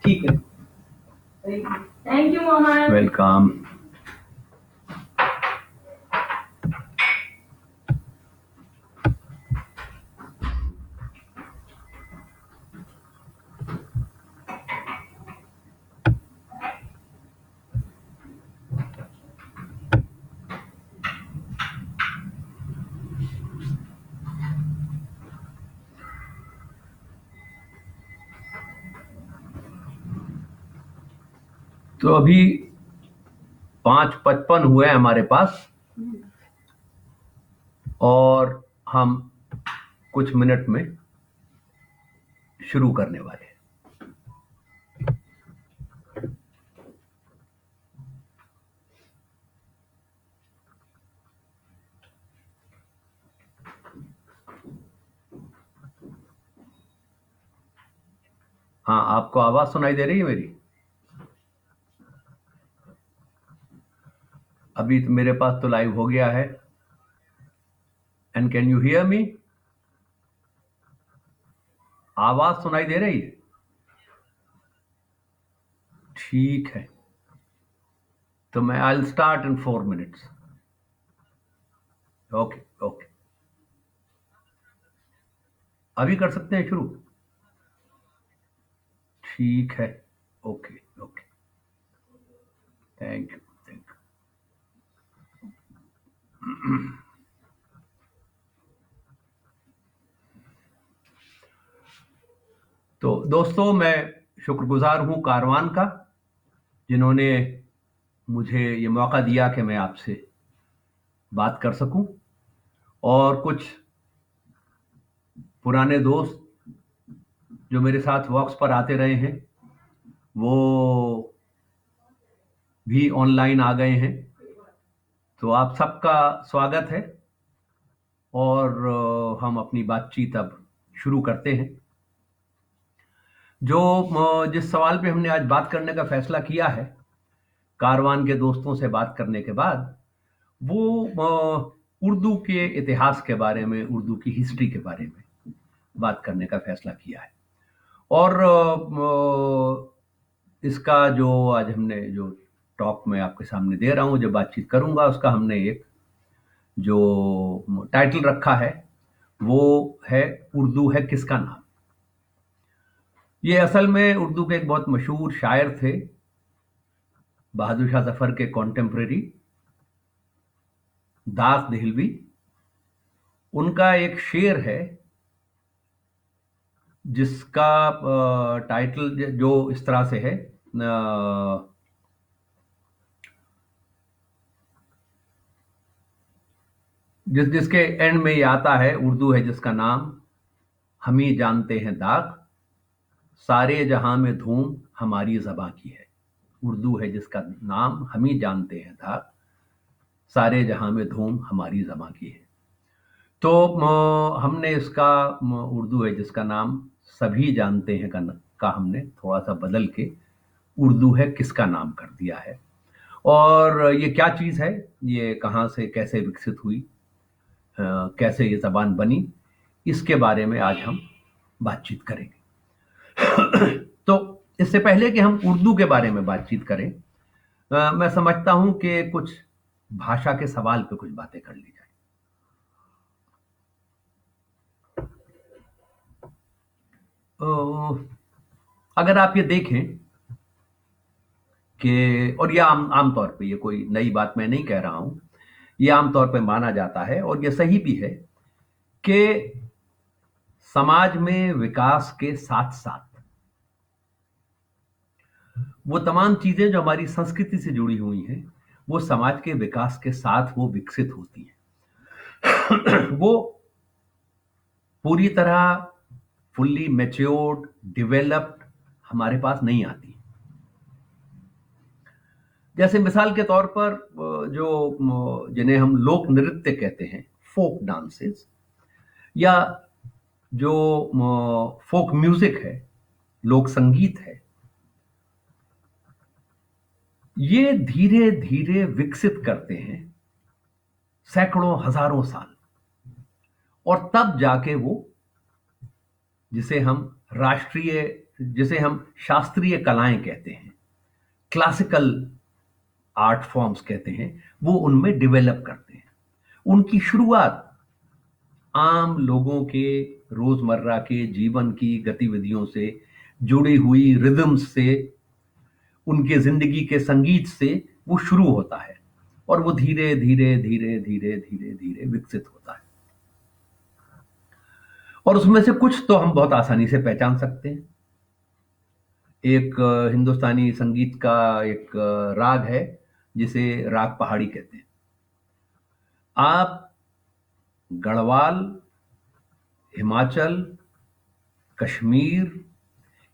ठीक है। Thank you Mohan. Welcome. तो अभी 5:55 हुए हैं हमारे पास, और हम कुछ मिनट में शुरू करने वाले हैं। हाँ, आपको आवाज सुनाई दे रही है मेरी? अभी तो मेरे पास तो लाइव हो गया है। And can you hear me? आवाज सुनाई दे रही है? ठीक है, तो मैं I will start in 4 minutes. Okay okay, अभी कर सकते हैं शुरू? ठीक है, okay okay, thank you thank you. तो दोस्तों, मैं शुक्रगुजार हूं कारवान का, जिन्होंने मुझे ये मौका दिया कि मैं आपसे बात कर सकूं। और कुछ पुराने दोस्त जो मेरे साथ वॉक्स पर आते रहे हैं, वो भी ऑनलाइन आ गए हैं। तो आप सबका स्वागत है, और हम अपनी बातचीत अब शुरू करते हैं। जिस सवाल पे हमने आज बात करने का फैसला किया है, कारवान के दोस्तों से बात करने के बाद, वो उर्दू के इतिहास के बारे में, उर्दू की हिस्ट्री के बारे में बात करने का फैसला किया है। और इसका जो आज हमने जो टॉक में आपके सामने दे रहा हूं, जो बातचीत करूंगा, उसका हमने एक जो टाइटल रखा है, वो है उर्दू है किसका नाम। ये असल में उर्दू के एक बहुत मशहूर शायर थे, बहादुर शाह जफर के कॉन्टेम्परेरी, दास देहलवी। उनका एक शेर है जिसका टाइटल जो इस तरह से है, जिसके एंड में ये आता है, उर्दू है जिसका नाम, हम ही जानते हैं दाग, सारे जहां में धूम हमारी जबां की है। उर्दू है जिसका नाम, हम ही जानते हैं दाग, सारे जहां में धूम हमारी जबां की है। तो हमने इसका उर्दू है जिसका नाम, सभी जानते हैं का हमने थोड़ा सा बदल के उर्दू है किसका नाम कर दिया है। और ये क्या चीज़ है, ये कहाँ से कैसे विकसित हुई, कैसे ये ज़बान बनी, इसके बारे में आज हम बातचीत करेंगे। तो इससे पहले कि हम उर्दू के बारे में बातचीत करें, मैं समझता हूं कि कुछ भाषा के सवाल पे कुछ बातें कर ली जाए। अगर आप ये देखें कि, और ये आमतौर पे, ये कोई नई बात मैं नहीं कह रहा हूं, ये आमतौर पे माना जाता है और ये सही भी है कि समाज में विकास के साथ साथ वो तमाम चीजें जो हमारी संस्कृति से जुड़ी हुई हैं, वो समाज के विकास के साथ वो विकसित होती हैं। वो पूरी तरह फुल्ली मैच्योर्ड, डेवलप्ड हमारे पास नहीं आती। जैसे मिसाल के तौर पर जिन्हें हम लोक नृत्य कहते हैं, फोक डांसेस, या जो फोक म्यूजिक है, लोक संगीत है, ये धीरे धीरे विकसित करते हैं सैकड़ों हजारों साल, और तब जाके वो, जिसे हम राष्ट्रीय जिसे हम शास्त्रीय कलाएं कहते हैं, क्लासिकल आर्ट फॉर्म्स कहते हैं, वो उनमें डेवलप करते हैं। उनकी शुरुआत आम लोगों के रोजमर्रा के जीवन की गतिविधियों से जुड़ी हुई रिदम्स से, उनके जिंदगी के संगीत से वो शुरू होता है और वो धीरे धीरे धीरे धीरे धीरे धीरे विकसित होता है। और उसमें से कुछ तो हम बहुत आसानी से पहचान सकते हैं। एक हिंदुस्तानी संगीत का एक राग है जिसे राग पहाड़ी कहते हैं। आप गढ़वाल, हिमाचल, कश्मीर,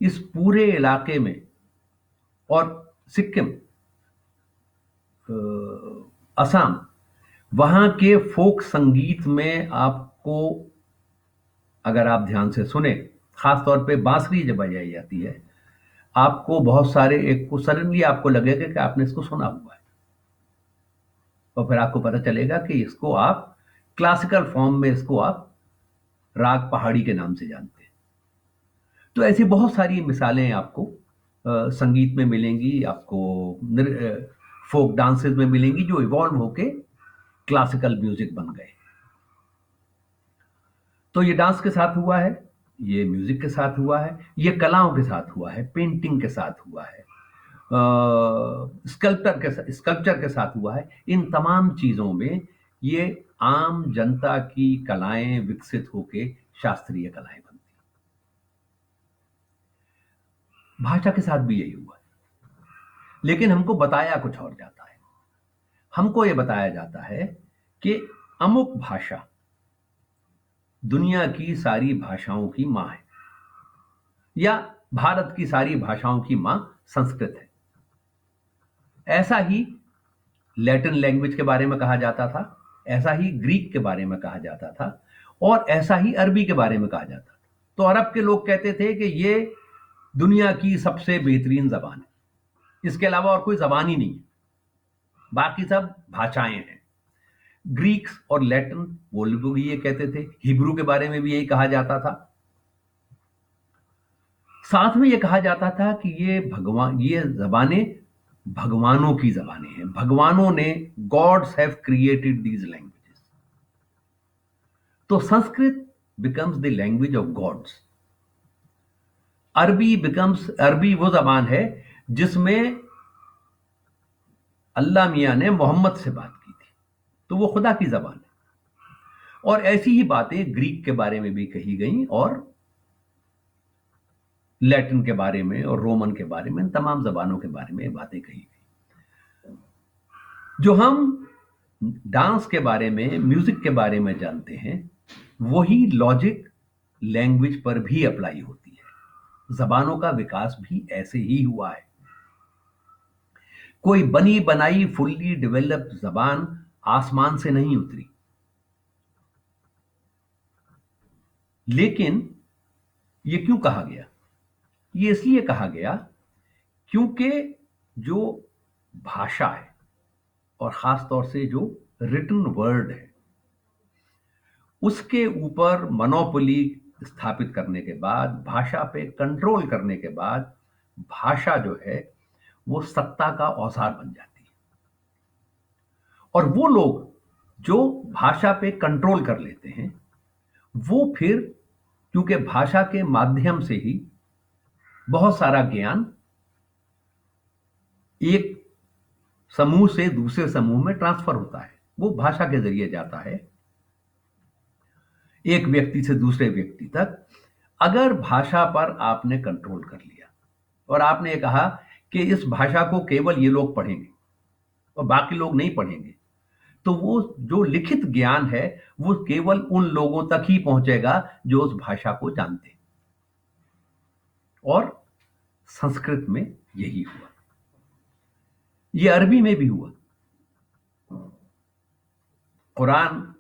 इस पूरे इलाके में, और सिक्किम, असम, वहां के फोक संगीत में आपको, अगर आप ध्यान से सुने, खासतौर पे बांसुरी जब बजाई जाती है, आपको बहुत सारे, एक को सडनली आपको लगेगा कि आपने इसको सुना हुआ है, और फिर आपको पता चलेगा कि इसको आप क्लासिकल फॉर्म में, इसको आप राग पहाड़ी के नाम से जानते हैं। तो ऐसी बहुत सारी मिसालें आपको संगीत में मिलेंगी, आपको फोक डांसेस में मिलेंगी, जो इवॉल्व होके क्लासिकल म्यूजिक बन गए। तो ये डांस के साथ हुआ है, ये म्यूजिक के साथ हुआ है, ये कलाओं के साथ हुआ है, पेंटिंग के साथ हुआ है, स्कल्पचर के साथ हुआ है। इन तमाम चीजों में ये आम जनता की कलाएं विकसित होके शास्त्रीय कलाएं बनती। भाषा के साथ भी यही हुआ है, लेकिन हमको बताया कुछ और जाता है। हमको ये बताया जाता है कि अमुक भाषा दुनिया की सारी भाषाओं की मां है, या भारत की सारी भाषाओं की मां संस्कृत है। ऐसा ही लैटिन लैंग्वेज के बारे में कहा जाता था, ऐसा ही ग्रीक के बारे में कहा जाता था, और ऐसा ही अरबी के बारे में कहा जाता था। तो अरब के लोग कहते थे कि ये दुनिया की सबसे बेहतरीन जबान है, इसके अलावा और कोई जबान ही नहीं है, बाकी सब भाषाएं हैं। ग्रीक्स और लैटिन वो लोग भी ये कहते थे। हिब्रू के बारे में भी यही कहा जाता था। साथ में ये कहा जाता था कि ये जबानें भगवानों की जबानें हैं, भगवानों ने, gods have created these languages. तो Sanskrit becomes the language of gods. अरबी वो जबान है जिसमें अल्लाह मियां ने मोहम्मद से बात की थी, तो वो खुदा की जबान है। और ऐसी ही बातें ग्रीक के बारे में भी कही गई, और लैटिन के बारे में और रोमन के बारे में, तमाम जबानों के बारे में बातें कही गई। जो हम डांस के बारे में, म्यूजिक के बारे में जानते हैं, वही लॉजिक लैंग्वेज पर भी अप्लाई होती है। जबानों का विकास भी ऐसे ही हुआ है। कोई बनी बनाई फुल्ली डेवलप्ड जबान आसमान से नहीं उतरी, लेकिन ये क्यों कहा गया? ये इसलिए कहा गया क्योंकि जो भाषा है, और खास तौर से जो रिटन वर्ड है, उसके ऊपर मोनोपोली स्थापित करने के बाद, भाषा पे कंट्रोल करने के बाद, भाषा जो है वो सत्ता का औजार बन जाती है। और वो लोग जो भाषा पे कंट्रोल कर लेते हैं, वो फिर, क्योंकि भाषा के माध्यम से ही बहुत सारा ज्ञान एक समूह से दूसरे समूह में ट्रांसफर होता है, वो भाषा के जरिए जाता है एक व्यक्ति से दूसरे व्यक्ति तक। अगर भाषा पर आपने कंट्रोल कर लिया और आपने ये कहा कि इस भाषा को केवल ये लोग पढ़ेंगे और बाकी लोग नहीं पढ़ेंगे, तो वो जो लिखित ज्ञान है वो केवल उन लोगों तक ही पहुंचेगा जो उस भाषा को जानते हैं। और संस्कृत में यही हुआ, ये अरबी में भी हुआ। कुरान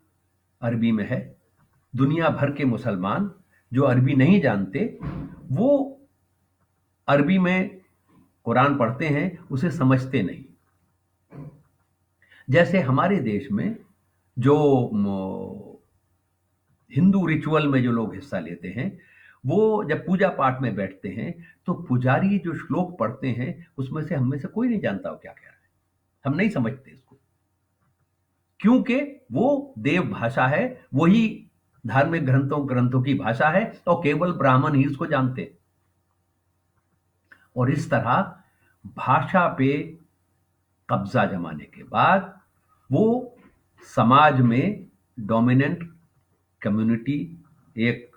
अरबी में है। दुनिया भर के मुसलमान जो अरबी नहीं जानते, वो अरबी में कुरान पढ़ते हैं, उसे समझते नहीं। जैसे हमारे देश में जो हिंदू रिचुअल में जो लोग हिस्सा लेते हैं, वो जब पूजा पाठ में बैठते हैं तो पुजारी जो श्लोक पढ़ते हैं उसमें से हम में से कोई नहीं जानता वो क्या कह रहा है, हम नहीं समझते इसको, क्योंकि वो देव भाषा है, वही धार्मिक ग्रंथों की भाषा है और केवल ब्राह्मण ही इसको जानते हैं। और इस तरह भाषा पे कब्जा जमाने के बाद वो समाज में डोमिनेंट कम्युनिटी, एक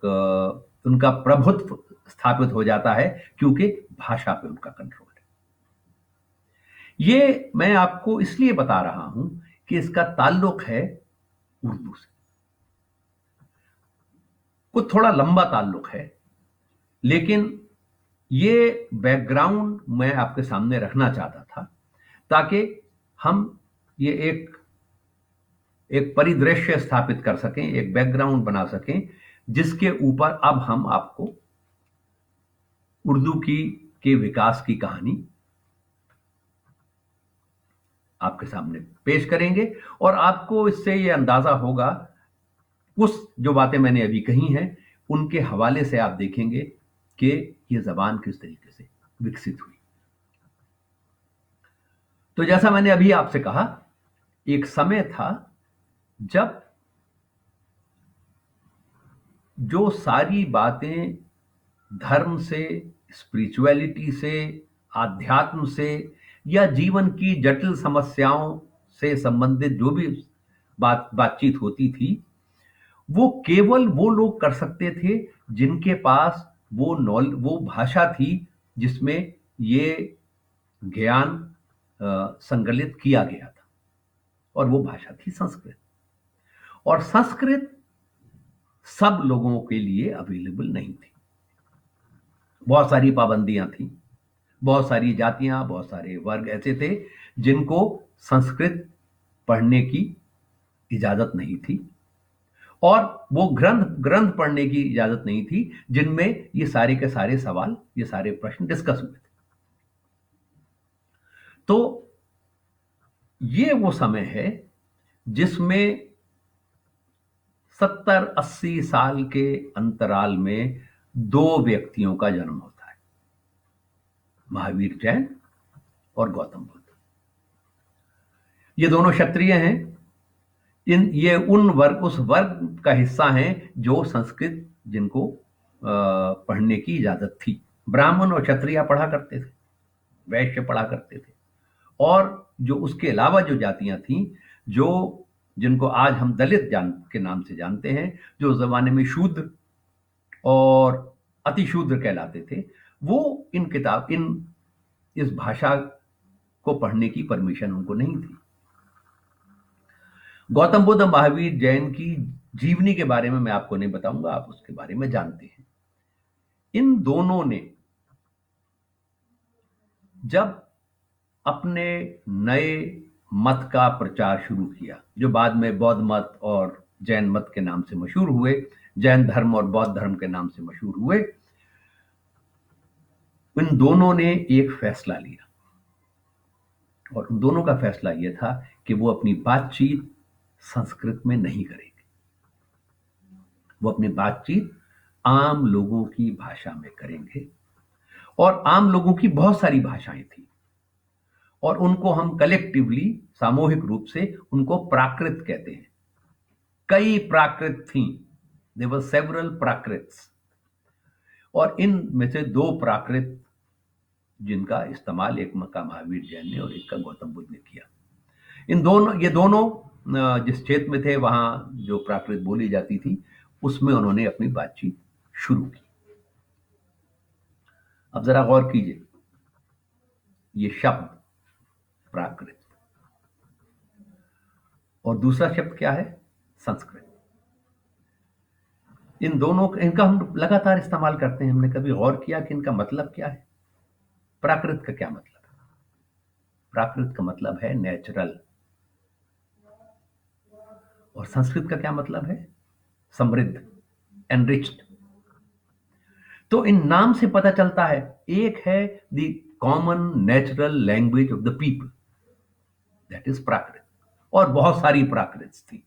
उनका प्रभुत्व स्थापित हो जाता है, क्योंकि भाषा पे उनका कंट्रोल है। ये मैं आपको इसलिए बता रहा हूं कि इसका ताल्लुक है उर्दू से, कुछ थोड़ा लंबा ताल्लुक है, लेकिन ये बैकग्राउंड मैं आपके सामने रखना चाहता था ताकि हम ये एक परिदृश्य स्थापित कर सकें, एक बैकग्राउंड बना सकें, जिसके ऊपर अब हम आपको उर्दू के विकास की कहानी आपके सामने पेश करेंगे। और आपको इससे ये अंदाजा होगा, उस जो बातें मैंने अभी कही हैं उनके हवाले से आप देखेंगे कि ये जबान किस तरीके से विकसित हुई। तो जैसा मैंने अभी आपसे कहा, एक समय था जब जो सारी बातें धर्म से, स्पिरिचुअलिटी से, आध्यात्म से या जीवन की जटिल समस्याओं से संबंधित जो भी बातचीत होती थी, वो केवल वो लोग कर सकते थे जिनके पास वो भाषा थी जिसमें ये ज्ञान संकलित किया गया था, और वो भाषा थी संस्कृत। और संस्कृत सब लोगों के लिए अवेलेबल नहीं थी, बहुत सारी पाबंदियां थी, बहुत सारी जातियां, बहुत सारे वर्ग ऐसे थे जिनको संस्कृत पढ़ने की इजाजत नहीं थी, और वो ग्रंथ पढ़ने की इजाजत नहीं थी जिनमें ये सारे के सारे सवाल, ये सारे प्रश्न डिस्कस हुए थे। तो ये वो समय है जिसमें 70-80 साल के अंतराल में दो व्यक्तियों का जन्म होता है, महावीर जैन और गौतम बुद्ध। ये दोनों क्षत्रिय हैं, ये उस वर्ग का हिस्सा हैं जो संस्कृत जिनको पढ़ने की इजाजत थी। ब्राह्मण और क्षत्रिय पढ़ा करते थे, वैश्य पढ़ा करते थे, और जो उसके अलावा जो जातियां थीं, जो जिनको आज हम दलित के नाम से जानते हैं, जो जमाने में शूद्र और अतिशूद्र कहलाते थे, वो इस भाषा को पढ़ने की परमिशन उनको नहीं थी। गौतम बुद्ध और महावीर जैन की जीवनी के बारे में मैं आपको नहीं बताऊंगा, आप उसके बारे में जानते हैं। इन दोनों ने जब अपने नए मत का प्रचार शुरू किया, जो बाद में बौद्ध मत और जैन मत के नाम से मशहूर हुए, जैन धर्म और बौद्ध धर्म के नाम से मशहूर हुए, इन दोनों ने एक फैसला लिया, और उन दोनों का फैसला यह था कि वो अपनी बातचीत संस्कृत में नहीं करेंगे, वो अपनी बातचीत आम लोगों की भाषा में करेंगे। और आम लोगों की बहुत सारी भाषाएं थी, और उनको हम कलेक्टिवली, सामूहिक रूप से उनको प्राकृत कहते हैं। कई प्राकृत थी, देयर वर सेवरल प्राकृत्स, और इन में से दो प्राकृत जिनका इस्तेमाल एक का महावीर जैन ने और एक का गौतम बुद्ध ने किया। ये दोनों जिस क्षेत्र में थे वहां जो प्राकृत बोली जाती थी उसमें उन्होंने अपनी बातचीत शुरू की। अब जरा गौर कीजिए, ये शब्द प्राकृत और दूसरा शब्द क्या है, संस्कृत। इनका हम लगातार इस्तेमाल करते हैं। हमने कभी गौर किया कि इनका मतलब क्या है? प्राकृत का क्या मतलब है? प्राकृत का मतलब है नेचुरल, और संस्कृत का क्या मतलब है? समृद्ध, एनरिच्ड। तो इन नाम से पता चलता है, एक है the common natural language of the people, that is Prakrit, और बहुत सारी प्राकृत थी।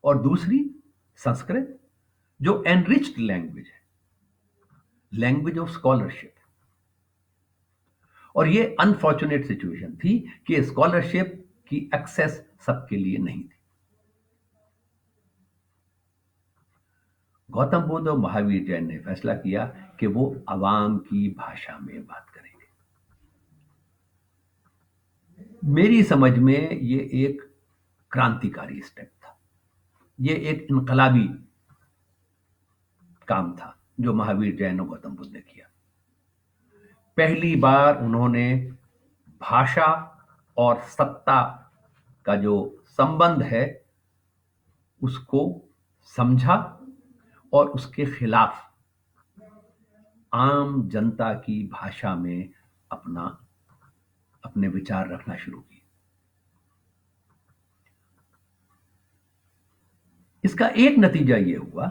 और दूसरी संस्कृत, जो एनरिच्ड लैंग्वेज है, लैंग्वेज ऑफ स्कॉलरशिप। और ये अनफॉर्चुनेट सिचुएशन थी कि स्कॉलरशिप की एक्सेस सबके लिए नहीं थी। गौतम बुद्ध और महावीर जैन ने फैसला किया कि वो अवाम की भाषा में बात करेंगे। मेरी समझ में ये एक क्रांतिकारी स्टेप था, ये एक इनकलाबी काम था जो महावीर जैन और गौतम बुद्ध ने किया। पहली बार उन्होंने भाषा और सत्ता का जो संबंध है उसको समझा और उसके खिलाफ आम जनता की भाषा में अपने विचार रखना शुरू किए। इसका एक नतीजा यह हुआ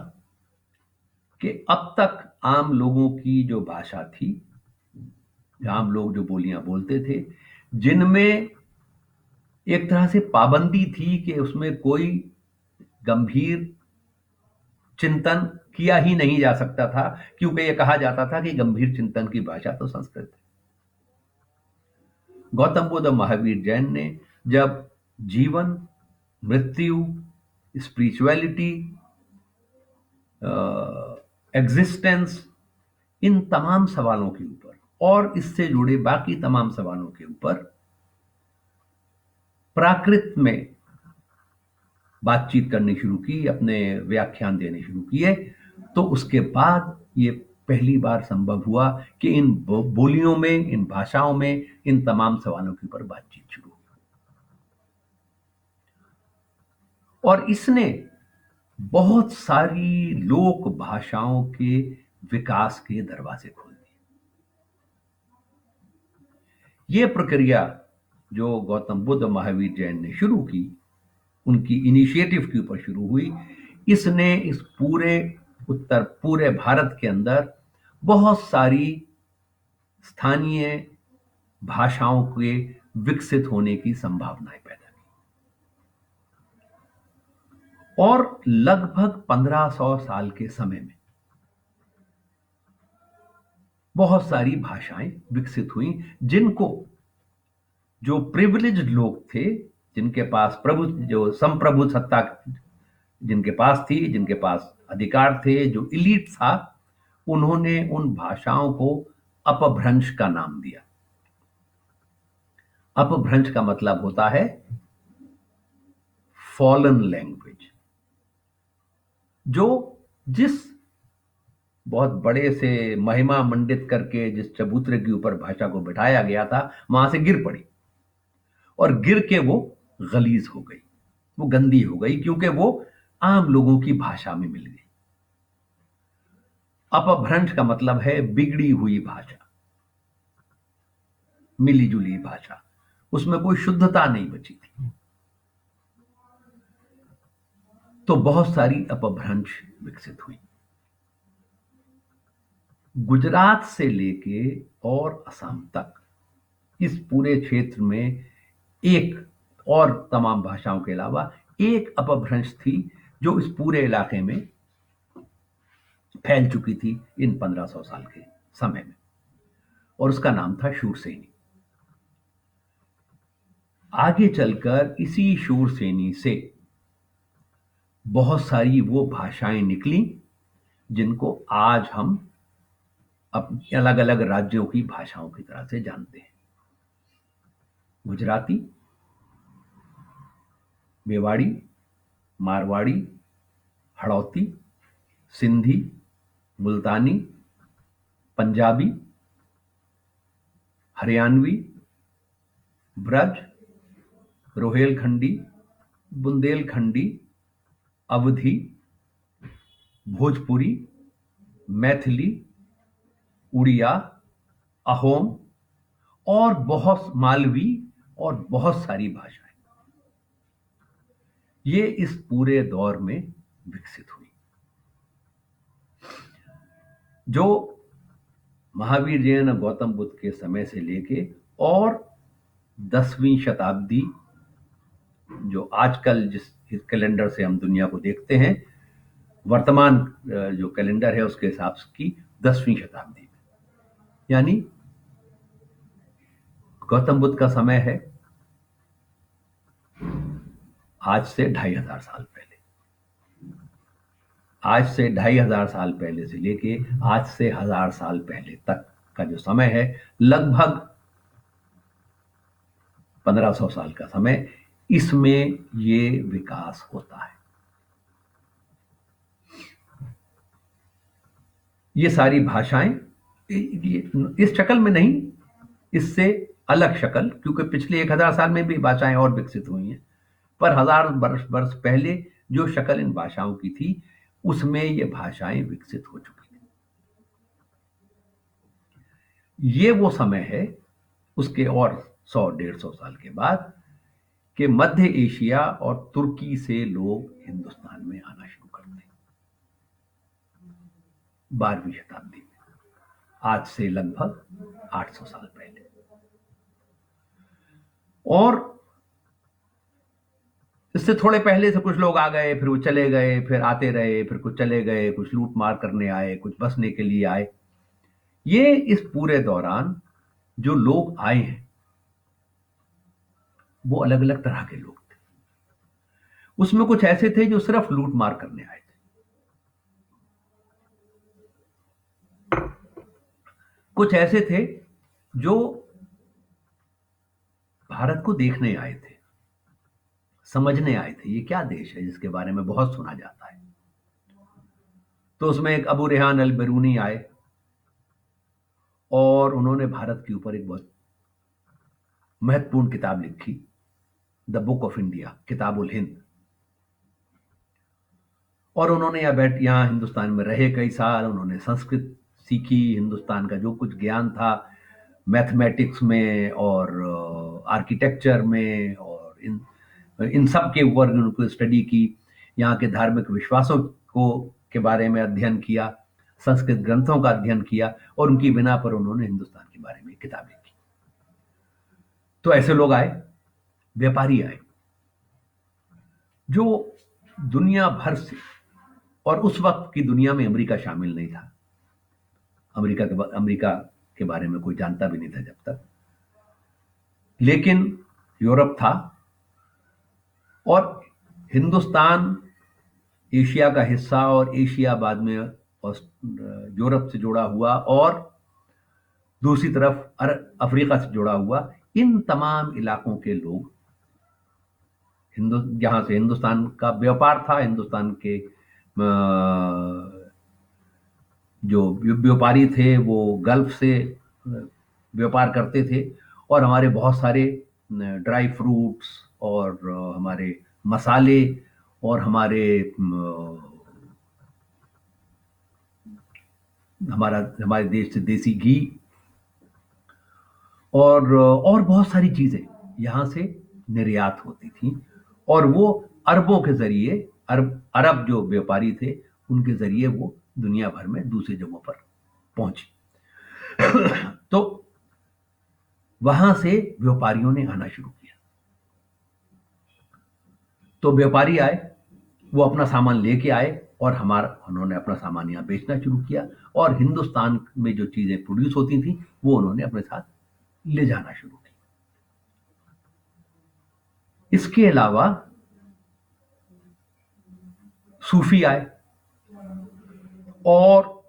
कि अब तक आम लोगों की जो भाषा थी, आम लोग जो बोलियां बोलते थे, जिनमें एक तरह से पाबंदी थी कि उसमें कोई गंभीर चिंतन किया ही नहीं जा सकता था, क्योंकि यह कहा जाता था कि गंभीर चिंतन की भाषा तो संस्कृत है। गौतम बुद्ध और महावीर जैन ने जब जीवन, मृत्यु, स्पिरिचुअलिटी, एग्जिस्टेंस, इन तमाम सवालों के ऊपर और इससे जुड़े बाकी तमाम सवालों के ऊपर प्राकृत में बातचीत करनी शुरू की, अपने व्याख्यान देने शुरू किए, तो उसके बाद ये पहली बार संभव हुआ कि इन बोलियों में, इन भाषाओं में, इन तमाम सवालों के ऊपर बातचीत शुरू हुई। और इसने बहुत सारी लोक भाषाओं के विकास के दरवाजे खोल दिए। ये प्रक्रिया जो गौतम बुद्ध, महावीर जैन ने शुरू की, उनकी इनिशिएटिव के ऊपर शुरू हुई, इसने इस पूरे भारत के अंदर बहुत सारी स्थानीय भाषाओं के विकसित होने की संभावनाएं पैदा की। और लगभग 1500 साल के समय में बहुत सारी भाषाएं विकसित हुई, जिनको जो प्रिविलेज्ड लोग थे, जिनके पास जो संप्रभु सत्ता जिनके पास थी, जिनके पास अधिकार थे, जो इलीट था, उन्होंने उन भाषाओं को अपभ्रंश का नाम दिया। अपभ्रंश का मतलब होता है फॉलन लैंग्वेज। जिस बहुत बड़े से महिमा मंडित करके जिस चबूतरे के ऊपर भाषा को बिठाया गया था, वहां से गिर पड़ी और गिर के वो गलीज हो गई, वो गंदी हो गई, क्योंकि वो आम लोगों की भाषा में मिल गई। अपभ्रंश का मतलब है बिगड़ी हुई भाषा, मिली जुली भाषा, उसमें कोई शुद्धता नहीं बची थी। तो बहुत सारी अपभ्रंश विकसित हुई। गुजरात से लेके और असम तक इस पूरे क्षेत्र में एक और तमाम भाषाओं के अलावा एक अपभ्रंश थी जो इस पूरे इलाके में फैल चुकी थी इन 1500 साल के समय में, और उसका नाम था शूरसेनी। आगे चलकर इसी शूरसेनी से बहुत सारी वो भाषाएं निकली जिनको आज हम अलग अलग राज्यों की भाषाओं की तरह से जानते हैं। गुजराती, मेवाड़ी, मारवाड़ी, हड़ौती, सिंधी, मुल्तानी, पंजाबी, हरियाणवी, ब्रज, रोहेलखंडी, बुंदेलखंडी, अवधी, भोजपुरी, मैथिली, उड़िया, अहोम और बहुत मालवी और बहुत सारी भाषाएं ये इस पूरे दौर में विकसित हुई। जो महावीर जैन और गौतम बुद्ध के समय से लेके और 10वीं शताब्दी, जो आजकल जिस कैलेंडर से हम दुनिया को देखते हैं, वर्तमान जो कैलेंडर है उसके हिसाब की, 10वीं शताब्दी में, यानी गौतम बुद्ध का समय है आज से 2500 साल पहले। आज से 2500 साल पहले से लेके आज से 1000 साल पहले तक का जो समय है, लगभग 1500 साल का समय, इसमें ये विकास होता है। ये सारी भाषाएं इस शक्ल में नहीं, इससे अलग शक्ल, क्योंकि पिछले 1000 साल में भी भाषाएं और विकसित हुई हैं, पर 1000 वर्ष पहले जो शक्ल इन भाषाओं की थी, उसमें ये भाषाएं विकसित हो चुकी थी। ये वो समय है उसके और 100-150 साल के बाद कि मध्य एशिया और तुर्की से लोग हिंदुस्तान में आना शुरू करते हैं 12वीं शताब्दी में, आज से लगभग 800 साल पहले। और इससे थोड़े पहले से कुछ लोग आ गए, फिर वो चले गए, फिर आते रहे, फिर कुछ चले गए, कुछ लूट मार करने आए, कुछ बसने के लिए आए। ये इस पूरे दौरान जो लोग आए हैं वो अलग अलग तरह के लोग थे। उसमें कुछ ऐसे थे जो सिर्फ लूट मार करने आए थे, कुछ ऐसे थे जो भारत को देखने आए थे, समझने आए थे ये क्या देश है जिसके बारे में बहुत सुना जाता है। तो उसमें एक अबू रेहान अल बिरूनी आए और उन्होंने भारत के ऊपर एक बहुत महत्वपूर्ण किताब लिखी, द बुक ऑफ इंडिया, किताब उल हिंद। और उन्होंने यहाँ हिंदुस्तान में रहे कई साल, उन्होंने संस्कृत सीखी, हिंदुस्तान का जो कुछ ज्ञान था मैथमेटिक्स में और आर्किटेक्चर में और इन सब के ऊपर उनको स्टडी की, यहाँ के धार्मिक विश्वासों को के बारे में अध्ययन किया, संस्कृत ग्रंथों का अध्ययन किया, और उनकी बिना पर उन्होंने हिंदुस्तान के बारे में किताब लिखी। तो ऐसे लोग आए, व्यापारी आए, जो दुनिया भर से, और उस वक्त की दुनिया में अमेरिका शामिल नहीं था, अमेरिका के बारे में कोई जानता भी नहीं था जब तक, लेकिन यूरोप था और हिंदुस्तान एशिया का हिस्सा, और एशिया बाद में यूरोप से जुड़ा हुआ और दूसरी तरफ अफ्रीका से जुड़ा हुआ, इन तमाम इलाकों के लोग जहां से हिंदुस्तान का व्यापार था, हिंदुस्तान के जो व्यापारी थे वो गल्फ से व्यापार करते थे, और हमारे बहुत सारे ड्राई फ्रूट्स और हमारे मसाले और हमारे देश से देसी घी और बहुत सारी चीजें यहाँ से निर्यात होती थी, और वो अरबों के जरिए, अरब जो व्यापारी थे उनके जरिए वो दुनिया भर में दूसरी जगहों पर पहुंची। तो वहां से व्यापारियों ने आना शुरू किया। तो व्यापारी आए, वो अपना सामान लेके आए और उन्होंने अपना सामान यहाँ बेचना शुरू किया, और हिंदुस्तान में जो चीजें प्रोड्यूस होती थी वो उन्होंने अपने साथ ले जाना शुरू किया। इसके अलावा सूफी आए और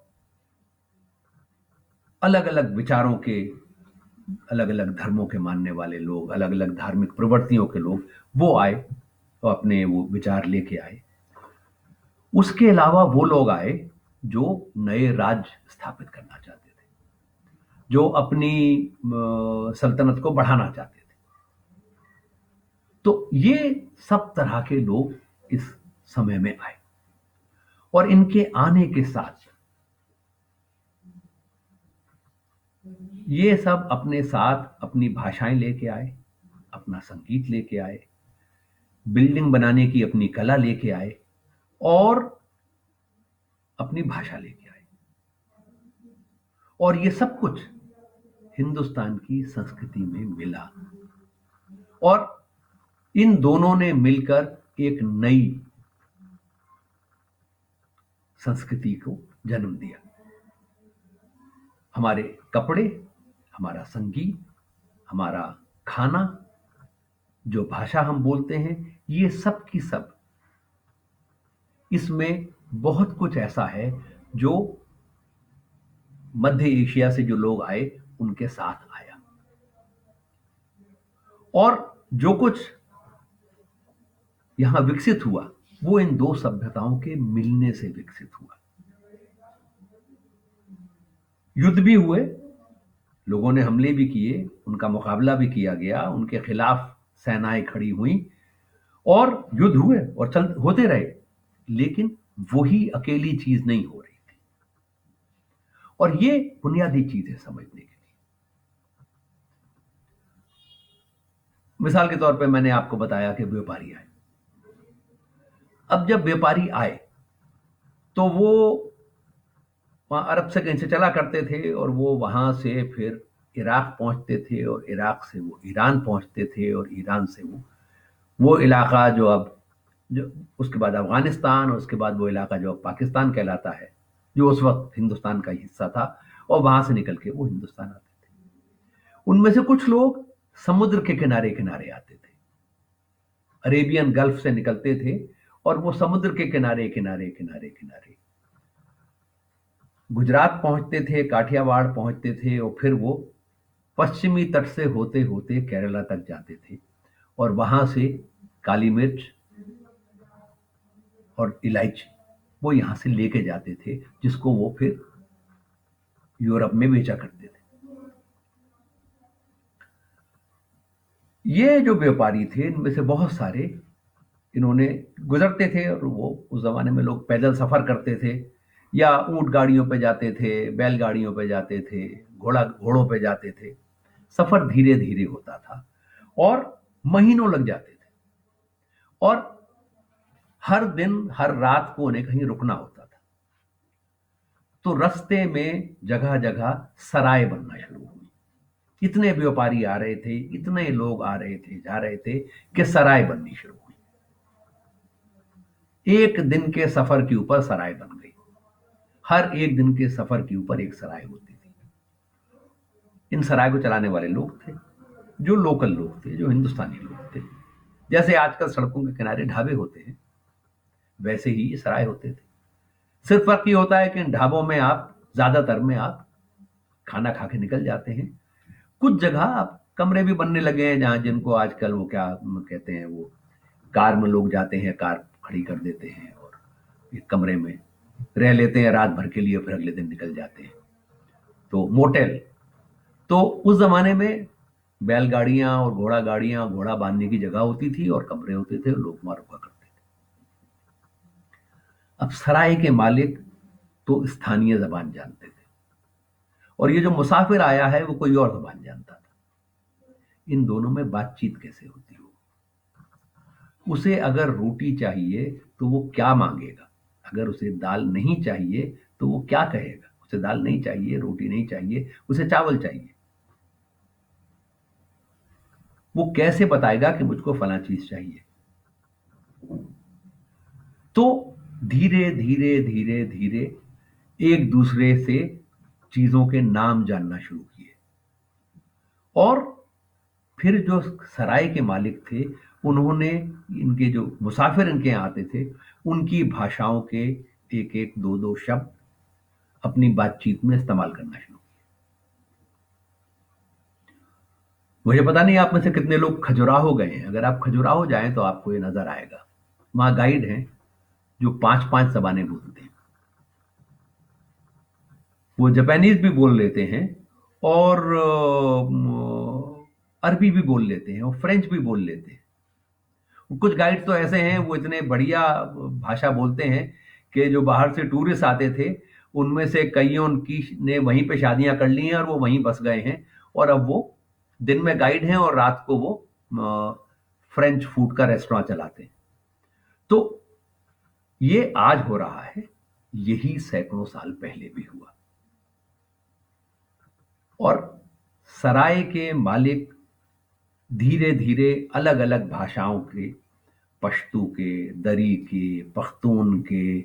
अलग अलग विचारों के, अलग अलग धर्मों के मानने वाले लोग, अलग अलग धार्मिक प्रवृत्तियों के लोग, वो आए तो अपने वो विचार लेके आए। उसके अलावा वो लोग आए जो नए राज्य स्थापित करना चाहते थे, जो अपनी सल्तनत को बढ़ाना चाहते थे। तो ये सब तरह के लोग इस समय में आए, और इनके आने के साथ ये सब अपने साथ अपनी भाषाएं लेके आए, अपना संगीत लेके आए, बिल्डिंग बनाने की अपनी कला लेके आए, और अपनी भाषा लेके आए, और ये सब कुछ हिंदुस्तान की संस्कृति में मिला, और इन दोनों ने मिलकर एक नई संस्कृति को जन्म दिया। हमारे कपड़े, हमारा संगीत, हमारा खाना, जो भाषा हम बोलते हैं, ये सब की सब, इसमें बहुत कुछ ऐसा है जो मध्य एशिया से जो लोग आए उनके साथ आया, और जो कुछ यहां विकसित हुआ वो इन दो सभ्यताओं के मिलने से विकसित हुआ। युद्ध भी हुए, लोगों ने हमले भी किए, उनका मुकाबला भी किया गया, उनके खिलाफ सेनाएं खड़ी हुई और युद्ध हुए और चल होते रहे, लेकिन वही अकेली चीज नहीं हो रही थी। और ये बुनियादी चीज है समझने के लिए। मिसाल के तौर पे मैंने आपको बताया कि व्यापारी आए। अब जब व्यापारी आए तो वो वहां अरब से कहीं से चला करते थे और वो वहां से फिर इराक पहुंचते थे और इराक से वो ईरान पहुंचते थे और ईरान से वो इलाका जो अब जो उसके बाद अफगानिस्तान और उसके बाद वो इलाका जो अब पाकिस्तान कहलाता है, जो उस वक्त हिंदुस्तान का हिस्सा था, और वहां से निकल के वो हिंदुस्तान आते थे। उनमें से कुछ लोग समुद्र के किनारे किनारे आते थे, अरेबियन गल्फ से निकलते थे और वो समुद्र के किनारे किनारे किनारे किनारे गुजरात पहुंचते थे, काठियावाड़ पहुंचते थे, और फिर वो पश्चिमी तट से होते होते केरला तक जाते थे और वहां से काली मिर्च और इलायची वो यहां से लेके जाते थे, जिसको वो फिर यूरोप में बेचा करते थे। ये जो व्यापारी थे इनमें से बहुत सारे इन्होंने गुजरते थे, और वो उस जमाने में लोग पैदल सफर करते थे या ऊंट गाड़ियों पे जाते थे, बैलगाड़ियों पे जाते थे, घोड़ों पे जाते थे। सफर धीरे धीरे होता था और महीनों लग जाते थे, और हर दिन हर रात को उन्हें कहीं रुकना होता था। तो रास्ते में जगह जगह सराय बनना शुरू हुई। इतने व्यापारी आ रहे थे, इतने लोग आ रहे थे, जा रहे थे कि सराय बननी शुरू हुई। एक दिन के सफर के ऊपर सराय बन गई। हर एक दिन के सफर के ऊपर एक सराय होती थी। इन सराय को चलाने वाले लोग थे जो लोकल लोग थे, जो हिंदुस्तानी लोग थे। जैसे आजकल सड़कों के किनारे ढाबे होते हैं, वैसे ही ये सराय होते थे। सिर्फ फर्क ये होता है कि इन ढाबों में आप ज्यादातर में आप खाना खा के निकल जाते हैं। कुछ जगह आप कमरे भी बनने लगे हैं, जहां जिनको आजकल वो क्या कहते हैं, वो कार में लोग जाते हैं, कार खड़ी कर देते हैं और एक कमरे में रह लेते हैं रात भर के लिए, फिर अगले दिन निकल जाते हैं। तो मोटेल। तो उस जमाने में बैलगाड़ियां और घोड़ा गाड़ियां, घोड़ा बांधने की जगह होती थी और कमरे होते थे, लोग वहां रुका करते थे। अब सराय के मालिक तो स्थानीय जबान जानते थे, और ये जो मुसाफिर आया है वो कोई और जबान जानता था। इन दोनों में बातचीत कैसे होती हो? उसे अगर रोटी चाहिए तो वो क्या मांगेगा? अगर उसे दाल नहीं चाहिए तो वो क्या कहेगा? उसे दाल नहीं चाहिए, रोटी नहीं चाहिए, उसे चावल चाहिए। वो कैसे बताएगा कि मुझको फला चीज चाहिए? तो धीरे धीरे धीरे धीरे एक दूसरे से चीजों के नाम जानना शुरू किए, और फिर जो सराय के मालिक थे उन्होंने इनके जो मुसाफिर इनके यहाँ आते थे उनकी भाषाओं के एक एक दो दो शब्द अपनी बातचीत में इस्तेमाल करना शुरू किया। मुझे पता नहीं आप में से कितने लोग खजुराहो गए हैं। अगर आप खजुराहो जाएं तो आपको ये नजर आएगा, वहां गाइड हैं जो 5-5 जबानें बोलते हैं। वो जापानीज भी बोल लेते हैं और अरबी भी बोल लेते हैं और फ्रेंच भी बोल लेते हैं। कुछ गाइड तो ऐसे हैं वो इतने बढ़िया भाषा बोलते हैं कि जो बाहर से टूरिस्ट आते थे उनमें से कईयों की ने वहीं पे शादियां कर ली हैं और वो वहीं बस गए हैं, और अब वो दिन में गाइड हैं और रात को वो फ्रेंच फूड का रेस्टोरेंट चलाते हैं। तो ये आज हो रहा है, यही सैकड़ों साल पहले भी हुआ। और सराय के मालिक धीरे धीरे अलग अलग भाषाओं के, पश्तू के, दरी के, पख्तून के,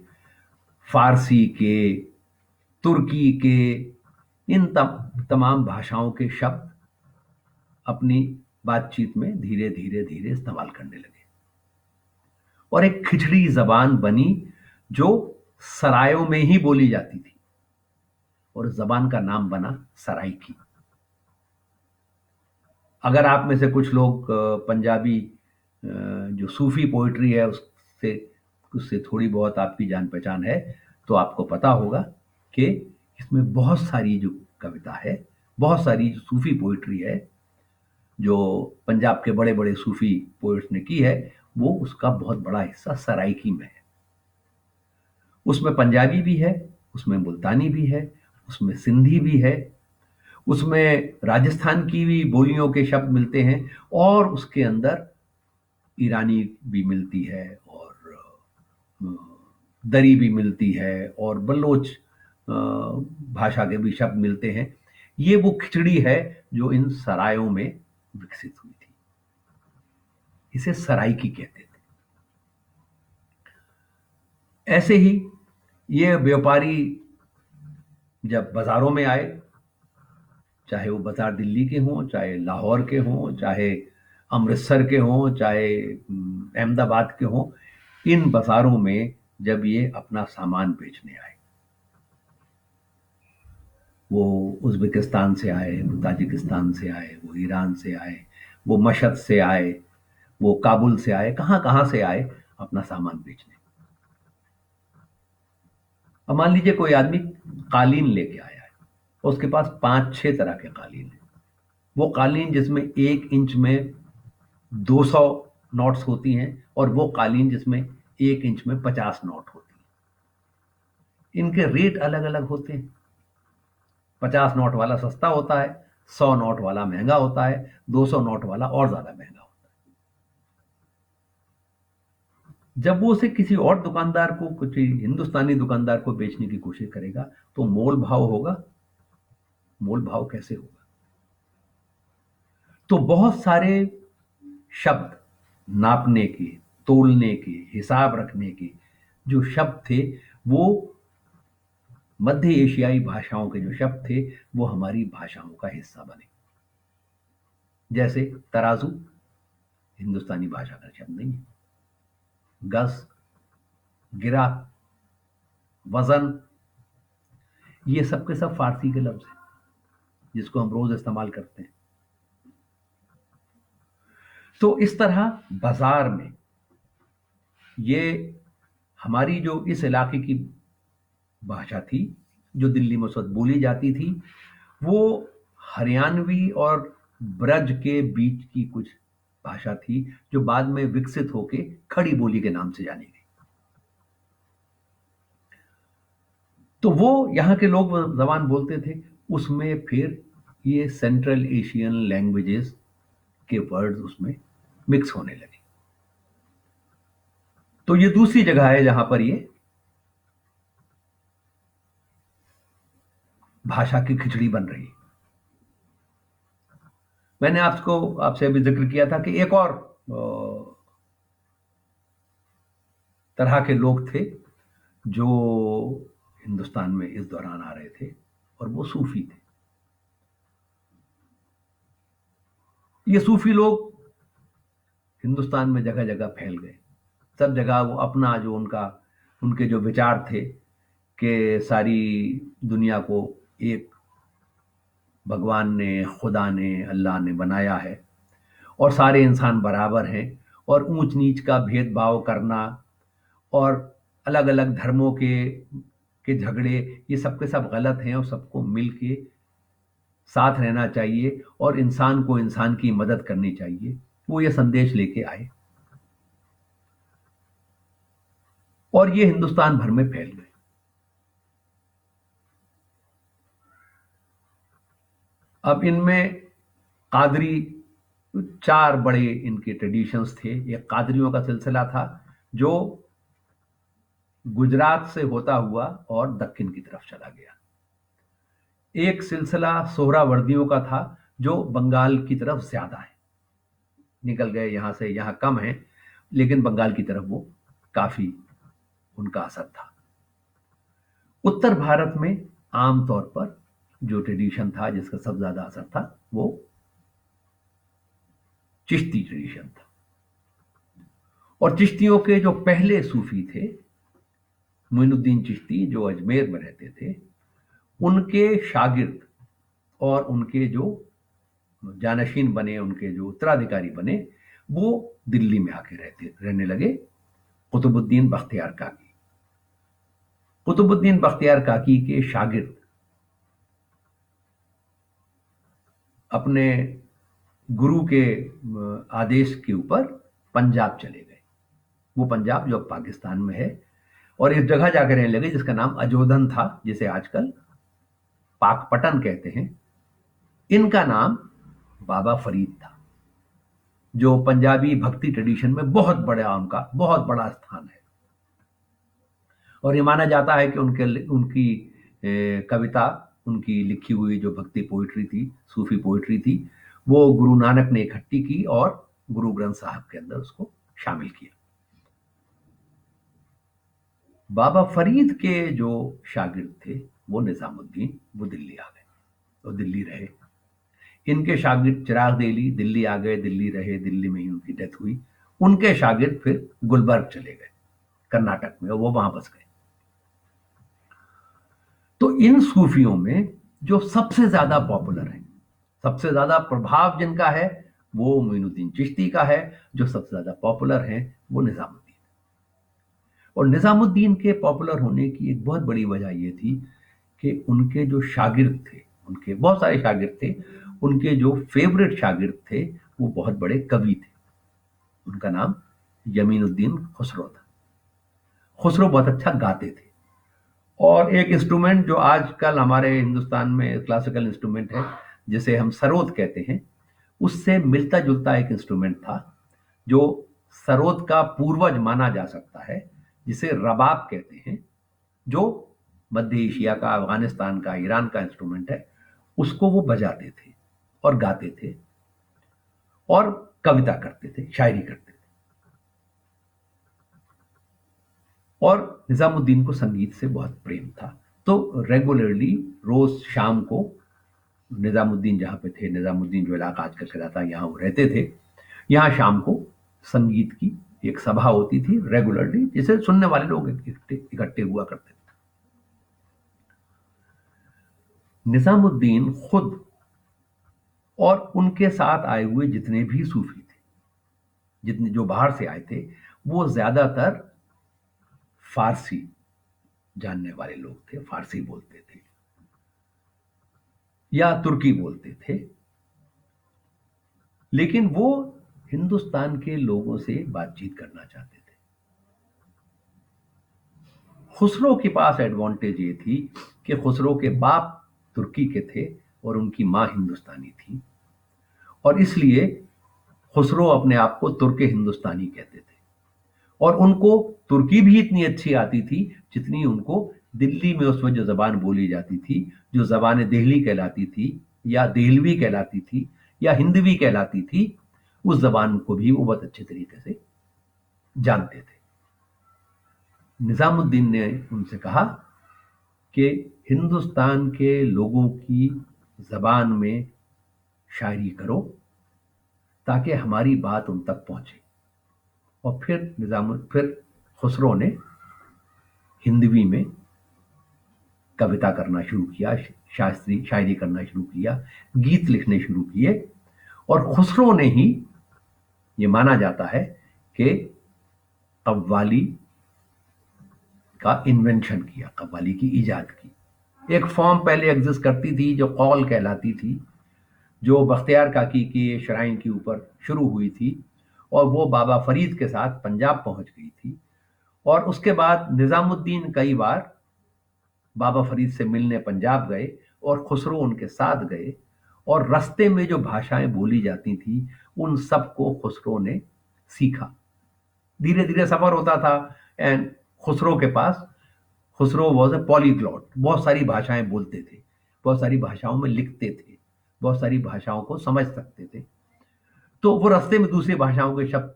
फारसी के, तुर्की के, इन तमाम भाषाओं के शब्द अपनी बातचीत में धीरे धीरे धीरे इस्तेमाल करने लगे और एक खिचड़ी जबान बनी जो सरायों में ही बोली जाती थी और उस जबान का नाम बना सराइकी। अगर आप में से कुछ लोग पंजाबी जो सूफी पोइट्री है उससे उससे थोड़ी बहुत आपकी जान पहचान है तो आपको पता होगा कि इसमें बहुत सारी जो कविता है, बहुत सारी जो सूफी पोइट्री है जो पंजाब के बड़े बड़े सूफी पोइट्स ने की है, वो उसका बहुत बड़ा हिस्सा सराइकी में है। उसमें पंजाबी भी है, उसमें मुल्तानी भी है, उसमें सिंधी भी है, उसमें राजस्थान की भी बोलियों के शब्द मिलते हैं और उसके अंदर ईरानी भी मिलती है और दरी भी मिलती है और बलोच भाषा के भी शब्द मिलते हैं। ये वो खिचड़ी है जो इन सरायों में विकसित हुई थी। इसे सराइकी कहते थे। ऐसे ही ये व्यापारी जब बाजारों में आए, चाहे वो बाजार दिल्ली के हों, चाहे लाहौर के हों, चाहे अमृतसर के हों, चाहे अहमदाबाद के हों, इन बाजारों में जब ये अपना सामान बेचने आए, वो उज़्बेकिस्तान से आए, वो ताजिकिस्तान से आए, वो ईरान से आए, वो मशहद से आए, वो काबुल से आए, कहाँ कहाँ से आए अपना सामान बेचने। अब मान लीजिए कोई आदमी कालीन लेके आया है, उसके पास 5-6 तरह के कालीन है। वो कालीन जिसमें 1 इंच में 200 नोट्स होती हैं और वो कालीन जिसमें 1 इंच में 50 नोट होती हैं। इनके रेट अलग अलग होते हैं। 50 नोट वाला सस्ता होता है, 100 नोट वाला महंगा होता है, 200 नोट वाला और ज्यादा महंगा होता है। जब वो उसे किसी और दुकानदार को, कुछ हिंदुस्तानी दुकानदार को बेचने की कोशिश करेगा तो मोल भाव होगा। मोल भाव कैसे होगा? तो बहुत सारे शब्द नापने के, तोलने के, हिसाब रखने के जो शब्द थे वो मध्य एशियाई भाषाओं के जो शब्द थे वो हमारी भाषाओं का हिस्सा बने। जैसे तराजू हिंदुस्तानी भाषा का शब्द नहीं है, गज, गिरा, वजन, ये सब के सब फारसी के लफ्ज हैं जिसको हम रोज इस्तेमाल करते हैं। तो इस तरह बाजार में ये हमारी जो इस इलाके की भाषा थी जो दिल्ली में उस वक्त बोली जाती थी, वो हरियाणवी और ब्रज के बीच की कुछ भाषा थी जो बाद में विकसित होके खड़ी बोली के नाम से जानी गई। तो वो यहाँ के लोग जबान बोलते थे, उसमें फिर ये सेंट्रल एशियन लैंग्वेजेस के वर्ड्स उसमें मिक्स होने लगे। तो ये दूसरी जगह है जहां पर ये भाषा की खिचड़ी बन रही है। मैंने आपसे अभी जिक्र किया था कि एक और तरह के लोग थे जो हिंदुस्तान में इस दौरान आ रहे थे और वो सूफी थे। ये सूफी लोग हिंदुस्तान में जगह जगह फैल गए। सब जगह वो अपना जो उनके जो विचार थे कि सारी दुनिया को एक भगवान ने, खुदा ने, अल्लाह ने बनाया है और सारे इंसान बराबर हैं और ऊंच नीच का भेदभाव करना और अलग अलग धर्मों के झगड़े, ये सब के सब गलत हैं और सबको मिल के साथ रहना चाहिए और इंसान को इंसान की मदद करनी चाहिए। वो ये संदेश लेके आए और ये हिंदुस्तान भर में फैल गए। अब इनमें कादरी, 4 बड़े इनके ट्रेडिशंस थे। एक कादरियों का सिलसिला था जो गुजरात से होता हुआ और दक्षिण की तरफ चला गया। एक सिलसिला सोहरावर्दियों का था जो बंगाल की तरफ ज्यादा है, निकल गए यहां से, यहां कम है लेकिन बंगाल की तरफ वो काफी उनका असर था। उत्तर भारत में आमतौर पर जो ट्रेडिशन था जिसका सबसे ज्यादा असर था वो चिश्ती ट्रेडिशन था। और चिश्तियों के जो पहले सूफी थे, मोइनुद्दीन चिश्ती जो अजमेर में रहते थे, उनके शागिर्द और उनके जो जानशीन बने, उनके जो उत्तराधिकारी बने, वो दिल्ली में आके रहने लगे। कुतुबुद्दीन बख्तियार काकी, कुतुबुद्दीन बख्तियार काकी के शागिर्द अपने गुरु के आदेश के ऊपर पंजाब चले गए। वो पंजाब जो अब पाकिस्तान में है, और इस जगह जाकर रहने लगे जिसका नाम अजोधन था, जिसे आजकल पाकपटन कहते हैं। इनका नाम बाबा फरीद था, जो पंजाबी भक्ति ट्रेडिशन में बहुत बड़ा स्थान है। और ये माना जाता है कि उनकी कविता, उनकी लिखी हुई जो भक्ति पोइट्री थी, सूफी पोइट्री थी, वो गुरु नानक ने इकट्ठी की और गुरु ग्रंथ साहब के अंदर उसको शामिल किया। बाबा फरीद के जो शागिर्द थे वो निजामुद्दीन, वो दिल्ली आ गए और दिल्ली रहे। इनके शागिर्द चिराग देली दिल्ली आ गए, दिल्ली रहे, दिल्ली में ही उनकी डेथ हुई। उनके शागिर्द फिर गुलबर्ग चले गए कर्नाटक में, और वो वहां बस गए। तो इन सूफियों में जो सबसे ज्यादा पॉपुलर है, सबसे ज्यादा प्रभाव जिनका है, वो मोइनुद्दीन चिश्ती का है। जो सबसे ज्यादा पॉपुलर है वो निजामुद्दीन। और निजामुद्दीन के पॉपुलर होने की एक बहुत बड़ी वजह ये थी कि उनके जो शागिर्द थे, उनके बहुत सारे शागिर्द थे, उनके जो फेवरेट शागिर्द थे वो बहुत बड़े कवि थे। उनका नाम यमीनुद्दीन खुसरो था। खुसरो बहुत अच्छा गाते थे, और एक इंस्ट्रूमेंट जो आजकल हमारे हिंदुस्तान में क्लासिकल इंस्ट्रूमेंट है, जिसे हम सरोद कहते हैं, उससे मिलता जुलता एक इंस्ट्रूमेंट था जो सरोद का पूर्वज माना जा सकता है, जिसे रबाब कहते हैं, जो मध्य एशिया का, अफगानिस्तान का, ईरान का इंस्ट्रूमेंट है। उसको वो बजाते थे और गाते थे और कविता करते थे, शायरी करते थे। और निजामुद्दीन को संगीत से बहुत प्रेम था, तो रेगुलरली रोज शाम को निजामुद्दीन जहां पे थे, निजामुद्दीन जो इलाका आजकल कहलाता है, यहाँ वो रहते थे, यहाँ शाम को संगीत की एक सभा होती थी रेगुलरली, जिसे सुनने वाले लोग इकट्ठे हुआ करते थे। निजामुद्दीन खुद और उनके साथ आए हुए जितने भी सूफी थे, जितने जो बाहर से आए थे, वो ज्यादातर फारसी जानने वाले लोग थे, फारसी बोलते थे या तुर्की बोलते थे। लेकिन वो हिंदुस्तान के लोगों से बातचीत करना चाहते थे। खुसरो के पास एडवांटेज ये थी कि खुसरो के बाप तुर्की के थे और उनकी मां हिंदुस्तानी थी, और इसलिए खुसरो अपने आप को तुर्क हिंदुस्तानी कहते थे। और उनको तुर्की भी इतनी अच्छी आती थी जितनी उनको दिल्ली में उस वक्त जो जबान बोली जाती थी, जो जबान देहली कहलाती थी या देहलवी कहलाती थी या हिंदवी कहलाती थी, उस जबान को भी वो बहुत अच्छे तरीके से जानते थे। निजामुद्दीन ने उनसे कहा कि हिंदुस्तान के लोगों की जबान में शायरी करो ताकि हमारी बात उन तक पहुंचे। और फिर खुसरो ने हिंदवी में कविता करना शुरू किया, शास्त्री शायरी करना शुरू किया, गीत लिखने शुरू किए। और खुसरो ने ही, ये माना जाता है कि कव्वाली का इन्वेंशन किया, कव्वाली की इजाद की। एक फॉर्म पहले एग्जिस्ट करती थी जो कौल कहलाती थी, जो बख्तियार काकी की शराइन के ऊपर शुरू हुई थी, और वो बाबा फरीद के साथ पंजाब पहुंच गई थी। और उसके बाद निजामुद्दीन कई बार बाबा फरीद से मिलने पंजाब गए और खुसरो उनके साथ गए, और रास्ते में जो भाषाएं बोली जाती थी उन सबको खुसरो ने सीखा। धीरे धीरे सफर होता था, एंड खुसरो के पास, खुसरो वॉज ए पॉलीग्लॉट, बहुत सारी भाषाएं बोलते थे, बहुत सारी भाषाओं में लिखते थे, बहुत सारी भाषाओं को समझ सकते थे। तो वो रास्ते में दूसरी भाषाओं के शब्द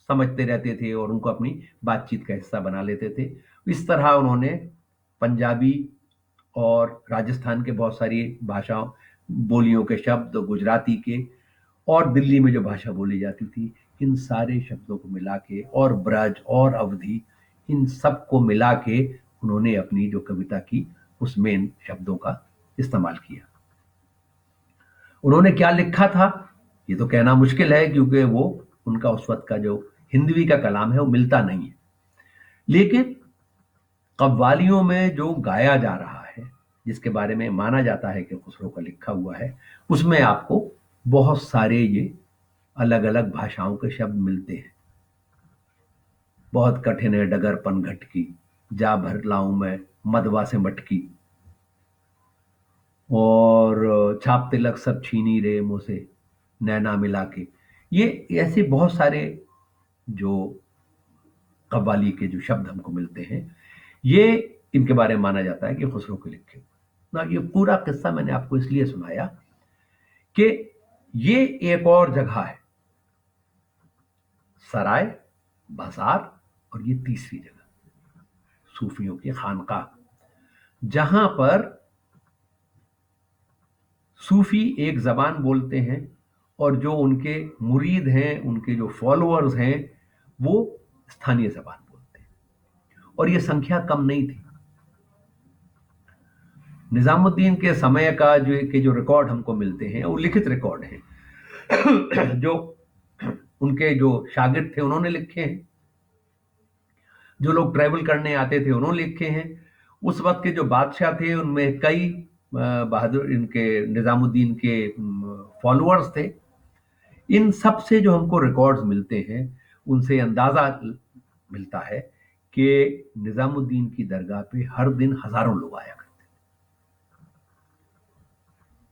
समझते रहते थे और उनको अपनी बातचीत का हिस्सा बना लेते थे। इस तरह उन्होंने पंजाबी और राजस्थान के बहुत सारी भाषाओं बोलियों के शब्द, गुजराती के, और दिल्ली में जो भाषा बोली जाती थी, इन सारे शब्दों को मिला के, और ब्रज और अवधी, इन सब को मिला के उन्होंने अपनी जो कविता की उसमें इन शब्दों का इस्तेमाल किया। उन्होंने क्या लिखा था ये तो कहना मुश्किल है, क्योंकि वो उनका उस वक्त का जो हिंदवी का कलाम है वो मिलता नहीं है। लेकिन कव्वालियों में जो गाया जा रहा है, जिसके बारे में माना जाता है कि खुसरो का लिखा हुआ है, उसमें आपको बहुत सारे ये अलग अलग भाषाओं के शब्द मिलते हैं। बहुत कठिन है डगरपन घटकी, जा भर लाऊं मैं मदवा से मटकी, और छाप तिलक सब छीनी रे मुझसे नैना मिला के। ये ऐसे बहुत सारे जो कव्वाली के जो शब्द हमको मिलते हैं, ये इनके बारे में माना जाता है कि खुसरो के लिखे हुए। ना ये पूरा किस्सा मैंने आपको इसलिए सुनाया कि ये एक और जगह है, सराय बाजार, और ये तीसरी जगह सूफियों की खानकाह, जहां पर सूफी एक जबान बोलते हैं और जो उनके मुरीद हैं, उनके जो फॉलोअर्स हैं, वो स्थानीय जबान बोलते हैं। और ये संख्या कम नहीं थी। निजामुद्दीन के समय का जो रिकॉर्ड हमको मिलते हैं वो लिखित रिकॉर्ड हैं जो उनके जो शागिर्द थे उन्होंने लिखे हैं, जो लोग ट्रैवल करने आते थे उन्होंने लिखे हैं। उस वक्त के जो बादशाह थे उनमें कई बहादुर इनके निजामुद्दीन के फॉलोअर्स थे। इन सब से जो हमको रिकॉर्ड्स मिलते हैं उनसे अंदाजा मिलता है कि निजामुद्दीन की दरगाह पे हर दिन हजारों लोग आया करते थे।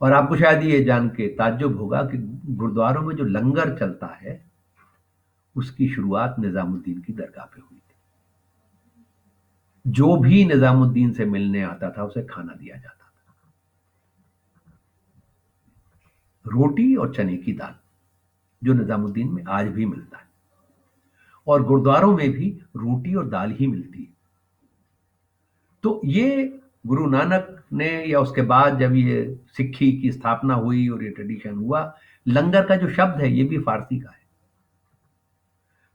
और आपको शायद ये जान के ताज्जुब होगा कि गुरुद्वारों में जो लंगर चलता है उसकी शुरुआत निजामुद्दीन की दरगाह पे हुई थी। जो भी निजामुद्दीन से मिलने आता था उसे खाना दिया जाता था, रोटी और चने की दाल, जो निजामुद्दीन में आज भी मिलता है। और गुरुद्वारों में भी रोटी और दाल ही मिलती है। तो ये गुरु नानक ने, या उसके बाद जब ये सिक्खी की स्थापना हुई और ये ट्रेडिशन हुआ, लंगर का जो शब्द है ये भी फारसी का है।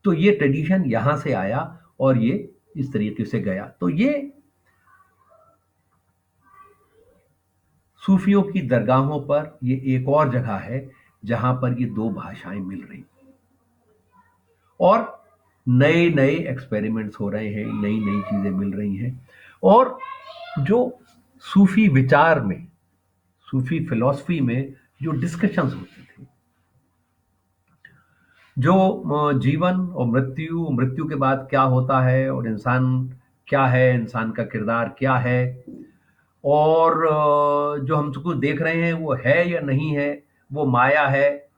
तो ये ट्रेडिशन यहां से आया और ये इस तरीके से गया। तो ये सूफियों की दरगाहों पर ये एक और जगह है जहां पर ये दो भाषाएं मिल रही और नए नए एक्सपेरिमेंट्स हो रहे हैं, नई नई चीजें मिल रही हैं। और जो सूफी विचार में, सूफी फिलॉसफी में जो डिस्कशंस होते थे, जो जीवन और मृत्यु, मृत्यु के बाद क्या होता है, और इंसान क्या है, इंसान का किरदार क्या है, और जो हम सबको देख रहे हैं वो है या नहीं है, वो माया है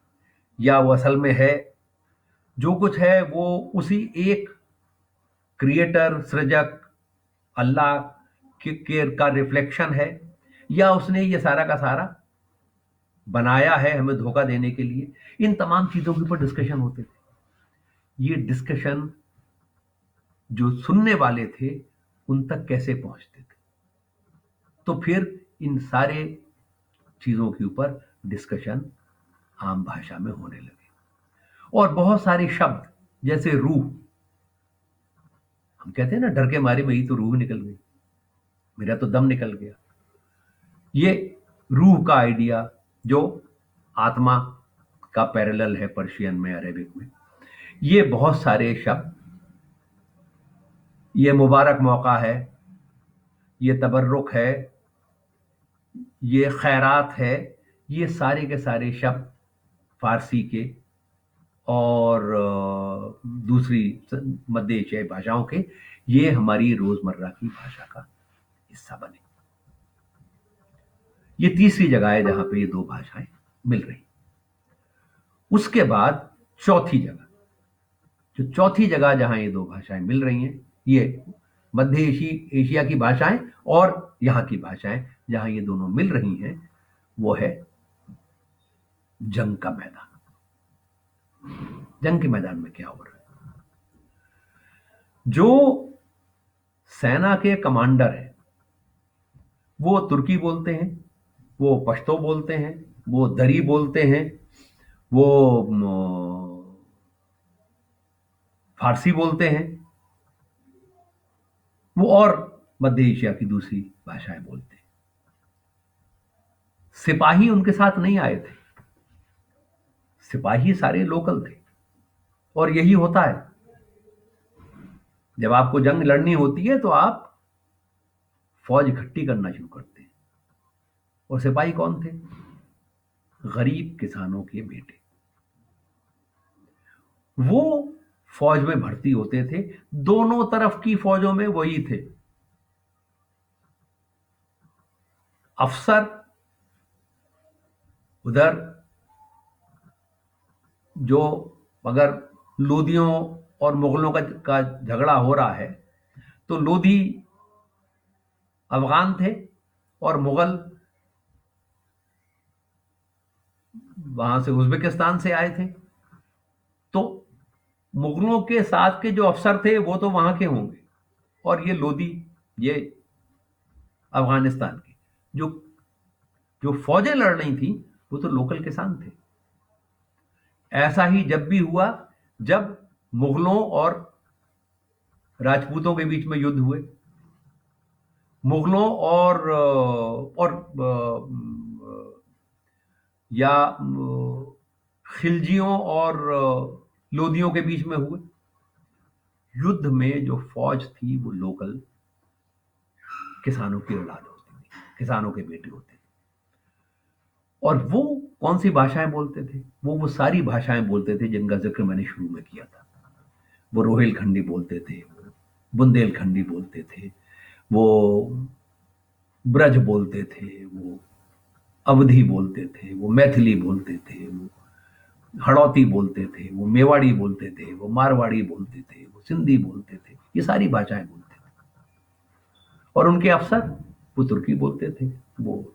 या वो असल में है, जो कुछ है वो उसी एक क्रिएटर, सृजक अल्लाह के का रिफ्लेक्शन है, या उसने ये सारा का सारा बनाया है हमें धोखा देने के लिए। इन तमाम चीजों के ऊपर डिस्कशन होते थे। ये डिस्कशन जो सुनने वाले थे उन तक कैसे पहुंचते थे, तो फिर इन सारे चीजों के ऊपर डिस्कशन आम भाषा में होने लगे। और बहुत सारे शब्द जैसे रूह, हम कहते हैं ना डर के मारे मेरी तो रूह निकल गई, मेरा तो दम निकल गया। ये रूह का आइडिया जो आत्मा का पैरेलल है पर्शियन में, अरेबिक में, ये बहुत सारे शब्द, ये मुबारक मौका है, ये तबर्रुक है, ये खैरात है, ये सारे के सारे शब्द फारसी के और दूसरी मध्य एशियाई भाषाओं के, ये हमारी रोजमर्रा की भाषा का हिस्सा बने। ये तीसरी जगह है जहां पे ये दो भाषाएं मिल रही। उसके बाद चौथी जगह, जो चौथी जगह जहां ये दो भाषाएं मिल रही हैं, ये मध्य एशिया की भाषाएं और यहाँ की भाषाएं जहां ये दोनों मिल रही हैं, वो है जंग का मैदान। जंग के मैदान में क्या हो रहा है? जो सेना के कमांडर है वो तुर्की बोलते हैं, वो पश्तो बोलते हैं, वो दरी बोलते हैं, वो फारसी बोलते हैं, वो और मध्य एशिया की दूसरी भाषाएं बोलते हैं। सिपाही उनके साथ नहीं आए थे, सिपाही सारे लोकल थे। और यही होता है, जब आपको जंग लड़नी होती है तो आप फौज इकट्ठी करना शुरू करते हैं। और सिपाही कौन थे? गरीब किसानों के बेटे। वो फौज में भर्ती होते थे, दोनों तरफ की फौजों में वही थे। अफसर उधर, जो अगर लोदियों और मुगलों का झगड़ा हो रहा है तो लोधी अफगान थे और मुगल वहां से उज्बेकिस्तान से आए थे। तो मुगलों के साथ के जो अफसर थे वो तो वहां के होंगे, और ये लोधी, ये अफगानिस्तान के जो जो फौजें लड़ रही थी वो तो लोकल किसान थे। ऐसा ही जब भी हुआ, जब मुगलों और राजपूतों के बीच में युद्ध हुए, मुगलों या खिलजियों और लोदियों के बीच में हुए युद्ध में, जो फौज थी वो लोकल किसानों की औलाद होती थी, किसानों के बेटे होते थे। और वो कौन सी भाषाएं बोलते थे? वो सारी भाषाएं बोलते थे जिनका जिक्र मैंने शुरू में किया था। वो रोहिलखंडी बोलते थे, वो बुंदेलखंडी बोलते थे, वो ब्रज बोलते थे, वो अवधी बोलते थे, वो मैथिली बोलते थे, वो हड़ौती बोलते थे, वो मेवाड़ी बोलते थे, वो मारवाड़ी बोलते थे, वो सिंधी बोलते थे। ये सारी भाषाएं बोलते थे। और उनके अफसर वो तुर्की बोलते थे, वो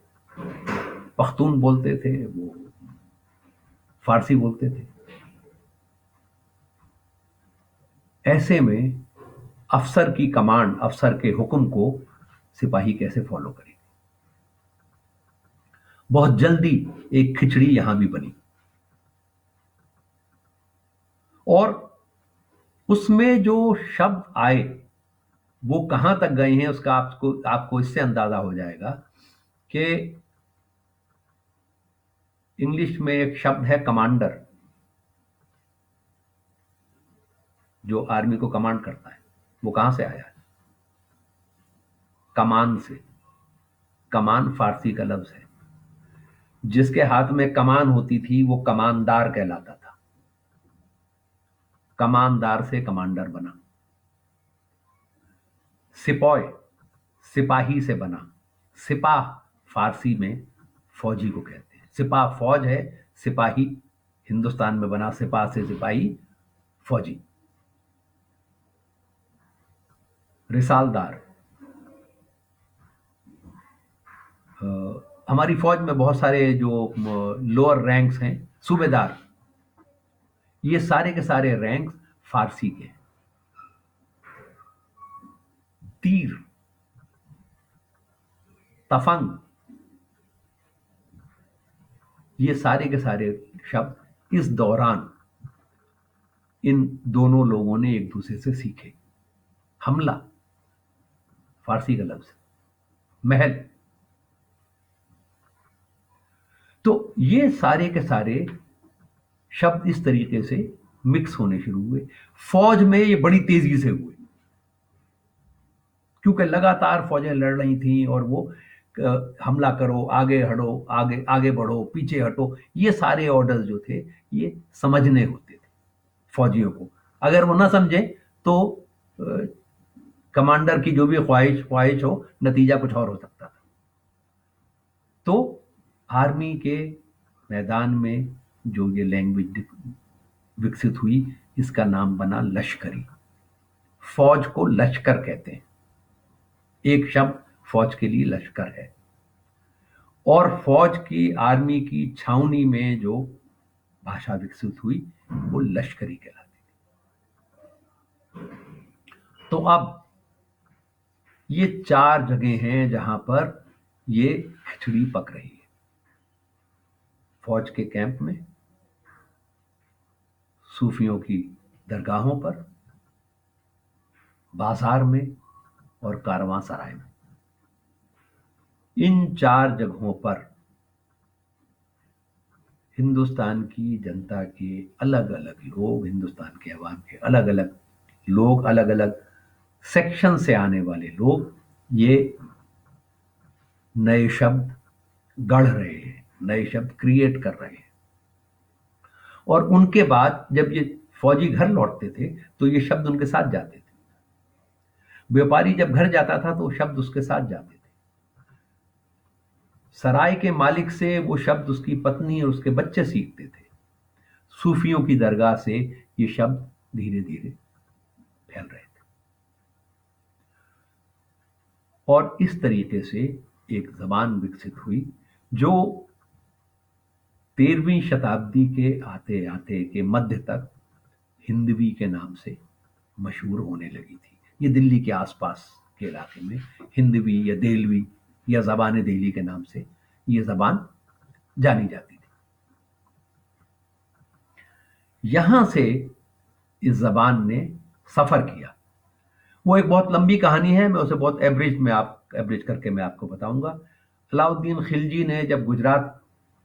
पख्तून बोलते थे, वो फारसी बोलते थे। ऐसे में अफसर की कमांड, अफसर के हुक्म को सिपाही कैसे फॉलो करेंगे? बहुत जल्दी एक खिचड़ी यहां भी बनी, और उसमें जो शब्द आए वो कहां तक गए हैं उसका आपको इससे अंदाजा हो जाएगा कि इंग्लिश में एक शब्द है कमांडर, जो आर्मी को कमांड करता है। वो कहां से आया है? कमान से। कमान फारसी का लफ्ज है। जिसके हाथ में कमान होती थी वो कमानदार कहलाता था। कमानदार से कमांडर बना। सिपॉय सिपाही से बना। सिपाह फारसी में फौजी को कहते हैं। सिपाह फौज है, सिपाही हिंदुस्तान में बना, सिपाह से सिपाही, फौजी। रिसालदार, हमारी फौज में बहुत सारे जो लोअर रैंक्स हैं, सूबेदार, ये सारे के सारे रैंक्स फारसी के हैं। तीर, तफंग, ये सारे के सारे शब्द इस दौरान इन दोनों लोगों ने एक दूसरे से सीखे। हमला फारसी का लफ्ज, महल। तो ये सारे के सारे शब्द इस तरीके से मिक्स होने शुरू हुए। फौज में ये बड़ी तेजी से हुए, क्योंकि लगातार फौजें लड़ रही थीं, और वो हमला करो, आगे हटो, आगे आगे बढ़ो, पीछे हटो, ये सारे ऑर्डर्स जो थे ये समझने होते थे फौजियों को। अगर वो ना समझे तो कमांडर की जो भी ख्वाहिश हो, नतीजा कुछ और हो सकता था। तो आर्मी के मैदान में जो ये लैंग्वेज विकसित हुई, इसका नाम बना लश्करी। फौज को लश्कर कहते हैं। एक शब्द फौज के लिए लश्कर है। और फौज की, आर्मी की छावनी में जो भाषा विकसित हुई वो लश्करी कहलाती थी। तो अब ये 4 जगह हैं जहां पर ये खिचड़ी पक रही है फौज के कैंप में, सूफियों की दरगाहों पर, बाजार में और कारवां सराय में। इन 4 जगहों पर हिंदुस्तान की जनता के अलग अलग लोग, हिंदुस्तान के अवाम के अलग अलग लोग, अलग अलग सेक्शन से आने वाले लोग ये नए शब्द गढ़ रहे हैं, नए शब्द क्रिएट कर रहे हैं। और उनके बाद जब ये फौजी घर लौटते थे तो ये शब्द उनके साथ जाते थे। व्यापारी जब घर जाता था तो शब्द उसके साथ जाते थे। सराय के मालिक से वो शब्द उसकी पत्नी और उसके बच्चे सीखते थे। सूफियों की दरगाह से ये शब्द धीरे धीरे फैल रहे थे। और इस तरीके से एक जबान विकसित हुई जो 13वीं शताब्दी के आते आते के मध्य तक हिंदवी के नाम से मशहूर होने लगी थी। ये दिल्ली के आसपास के इलाके में हिंदवी या देलवी या ज़बान दिल्ली के नाम से ये ज़बान जानी जाती थी। यहां से इस ज़बान ने सफ़र किया। वो एक बहुत लंबी कहानी है, मैं उसे बहुत एवरेज करके मैं आपको बताऊंगा। अलाउद्दीन खिलजी ने जब गुजरात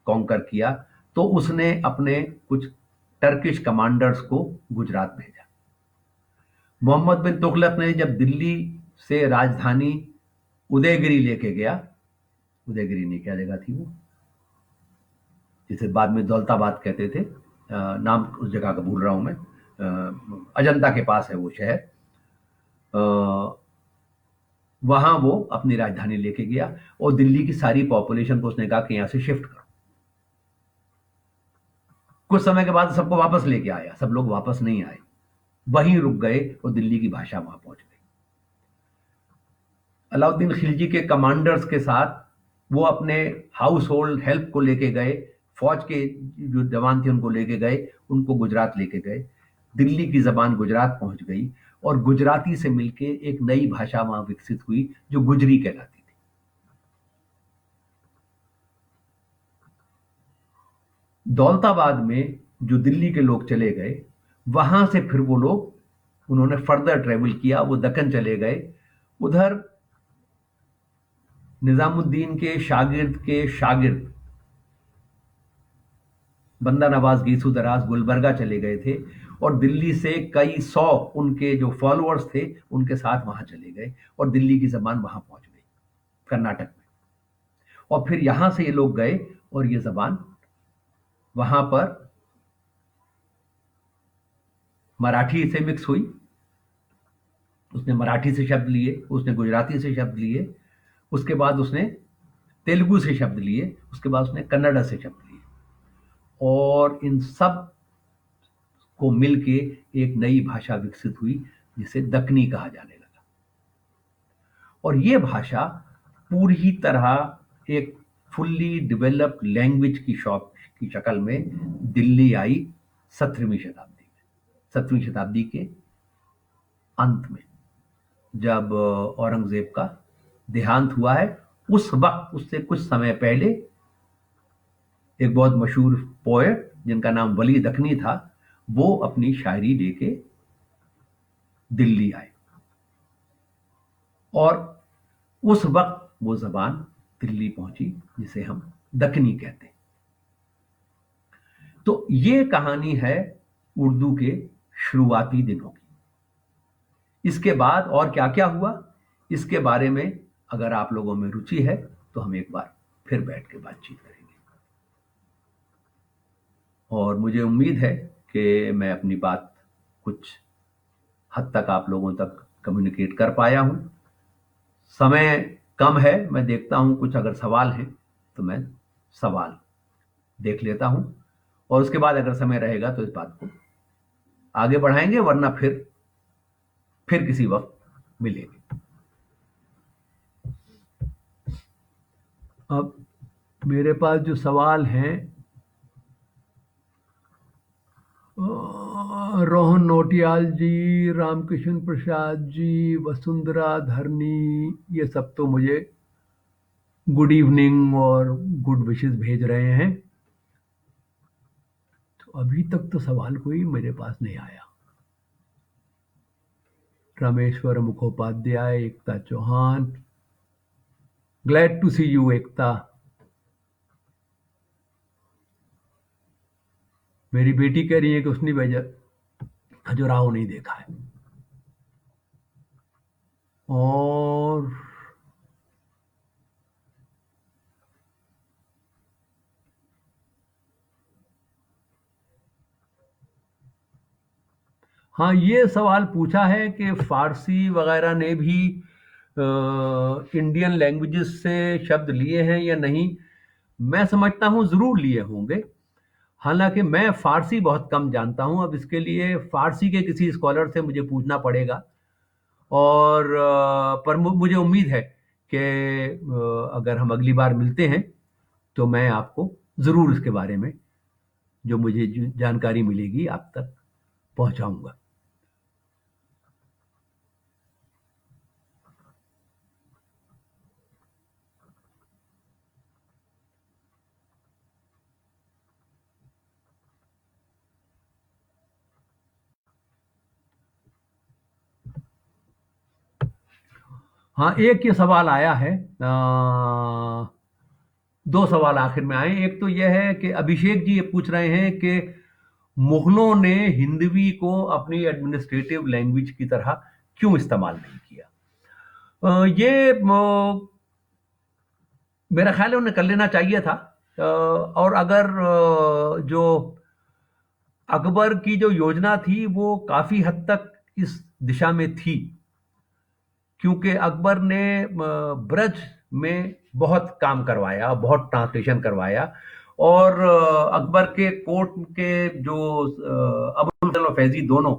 कॉन्कर किया तो उसने अपने कुछ टर्किश कमांडर्स को गुजरात भेजा। मोहम्मद बिन तुगलक ने जब दिल्ली से राजधानी उदयगिरी लेके गया, उदयगिरी नहीं, क्या जगह थी वो, जिसे बाद में दौलताबाद कहते थे, नाम उस जगह का भूल रहा हूं मैं, अजंता के पास है वो शहर, वहां वो अपनी राजधानी लेके गया और दिल्ली की सारी पॉपुलेशन को उसने कहा कि यहां से शिफ्ट करो। कुछ समय के बाद सबको वापस लेके आया, सब लोग वापस नहीं आए, वहीं रुक गए और दिल्ली की भाषा वहां पहुंच गई। अलाउद्दीन खिलजी के कमांडर्स के साथ वो अपने हाउस होल्ड हेल्प को लेके गए, फौज के जो जवान थे उनको लेके गए, उनको गुजरात लेके गए। दिल्ली की जबान गुजरात पहुंच गई और गुजराती से मिलके एक नई भाषा वहां विकसित हुई जो गुजरी कहलाती थी। दौलताबाद में जो दिल्ली के लोग चले गए, वहां से फिर वो लोग उन्होंने फर्दर ट्रेवल किया, वो दक्कन चले गए। उधर निजामुद्दीन के शागिर्द बंदा नवाज गीसू दराज गुलबर्गा चले गए थे और दिल्ली से कई 100 उनके जो फॉलोअर्स थे उनके साथ वहां चले गए और दिल्ली की जबान वहां पहुंच गई, कर्नाटक में। और फिर यहां से ये लोग गए और ये जबान वहां पर मराठी से मिक्स हुई। उसने मराठी से शब्द लिए, उसने गुजराती से शब्द लिए, उसके बाद उसने तेलुगु से शब्द लिए, उसके बाद उसने कन्नड़ से शब्द लिए और इन सब को मिलके एक नई भाषा विकसित हुई जिसे दक्कनी कहा जाने लगा। और ये भाषा पूरी तरह एक फुल्ली डेवलप्ड लैंग्वेज की शक्ल में दिल्ली आई 17वीं शताब्दी में। 17वीं शताब्दी के अंत में जब औरंगजेब का देहांत हुआ है, उस वक्त उससे कुछ समय पहले एक बहुत मशहूर पोएट जिनका नाम वली दक्कनी था, वो अपनी शायरी लेके दिल्ली आए और उस वक्त वो जबान दिल्ली पहुंची जिसे हम दक्कनी कहते हैं। तो ये कहानी है उर्दू के शुरुआती दिनों की। इसके बाद और क्या क्या हुआ, इसके बारे में अगर आप लोगों में रुचि है तो हम एक बार फिर बैठ के बातचीत करेंगे। और मुझे उम्मीद है कि मैं अपनी बात कुछ हद तक आप लोगों तक कम्युनिकेट कर पाया हूं। समय कम है, मैं देखता हूं कुछ अगर सवाल हैं तो मैं सवाल देख लेता हूं और उसके बाद अगर समय रहेगा तो इस बात को आगे बढ़ाएंगे, वरना फिर किसी वक्त मिलेंगे। अब मेरे पास जो सवाल हैं, रोहन नोटियाल जी, रामकृष्ण प्रसाद जी, वसुंधरा धरनी, ये सब तो मुझे गुड इवनिंग और गुड विशेस भेज रहे हैं। तो अभी तक तो सवाल कोई मेरे पास नहीं आया। Rameshwar Mukhopadhyay, Ekta Chauhan, glad to see you Ekta. मेरी बेटी कह रही है कि उसने वजह खजुराहो नहीं देखा है। और हाँ, ये सवाल पूछा है कि फारसी वगैरह ने भी इंडियन लैंग्वेजेस से शब्द लिए हैं या नहीं। मैं समझता हूँ जरूर लिए होंगे। हालांकि मैं फारसी बहुत कम जानता हूँ। अब इसके लिए फारसी के किसी स्कॉलर से मुझे पूछना पड़ेगा। और पर मुझे उम्मीद है कि अगर हम अगली बार मिलते हैं तो मैं आपको ज़रूर इसके बारे में जो मुझे जानकारी मिलेगी आप तक पहुंचाऊंगा। हाँ, एक ये सवाल आया है। दो सवाल आखिर में आए। एक तो यह है कि अभिषेक जी ये पूछ रहे हैं कि मुगलों ने हिंदवी को अपनी एडमिनिस्ट्रेटिव लैंग्वेज की तरह क्यों इस्तेमाल नहीं किया। ये मेरा ख्याल है उन्हें कर लेना चाहिए था। और अगर जो अकबर की जो योजना थी वो काफी हद तक इस दिशा में थी, क्योंकि अकबर ने ब्रज में बहुत काम करवाया, बहुत ट्रांसलेशन करवाया। और अकबर के कोर्ट के जो अबुल फजल और फैजी दोनों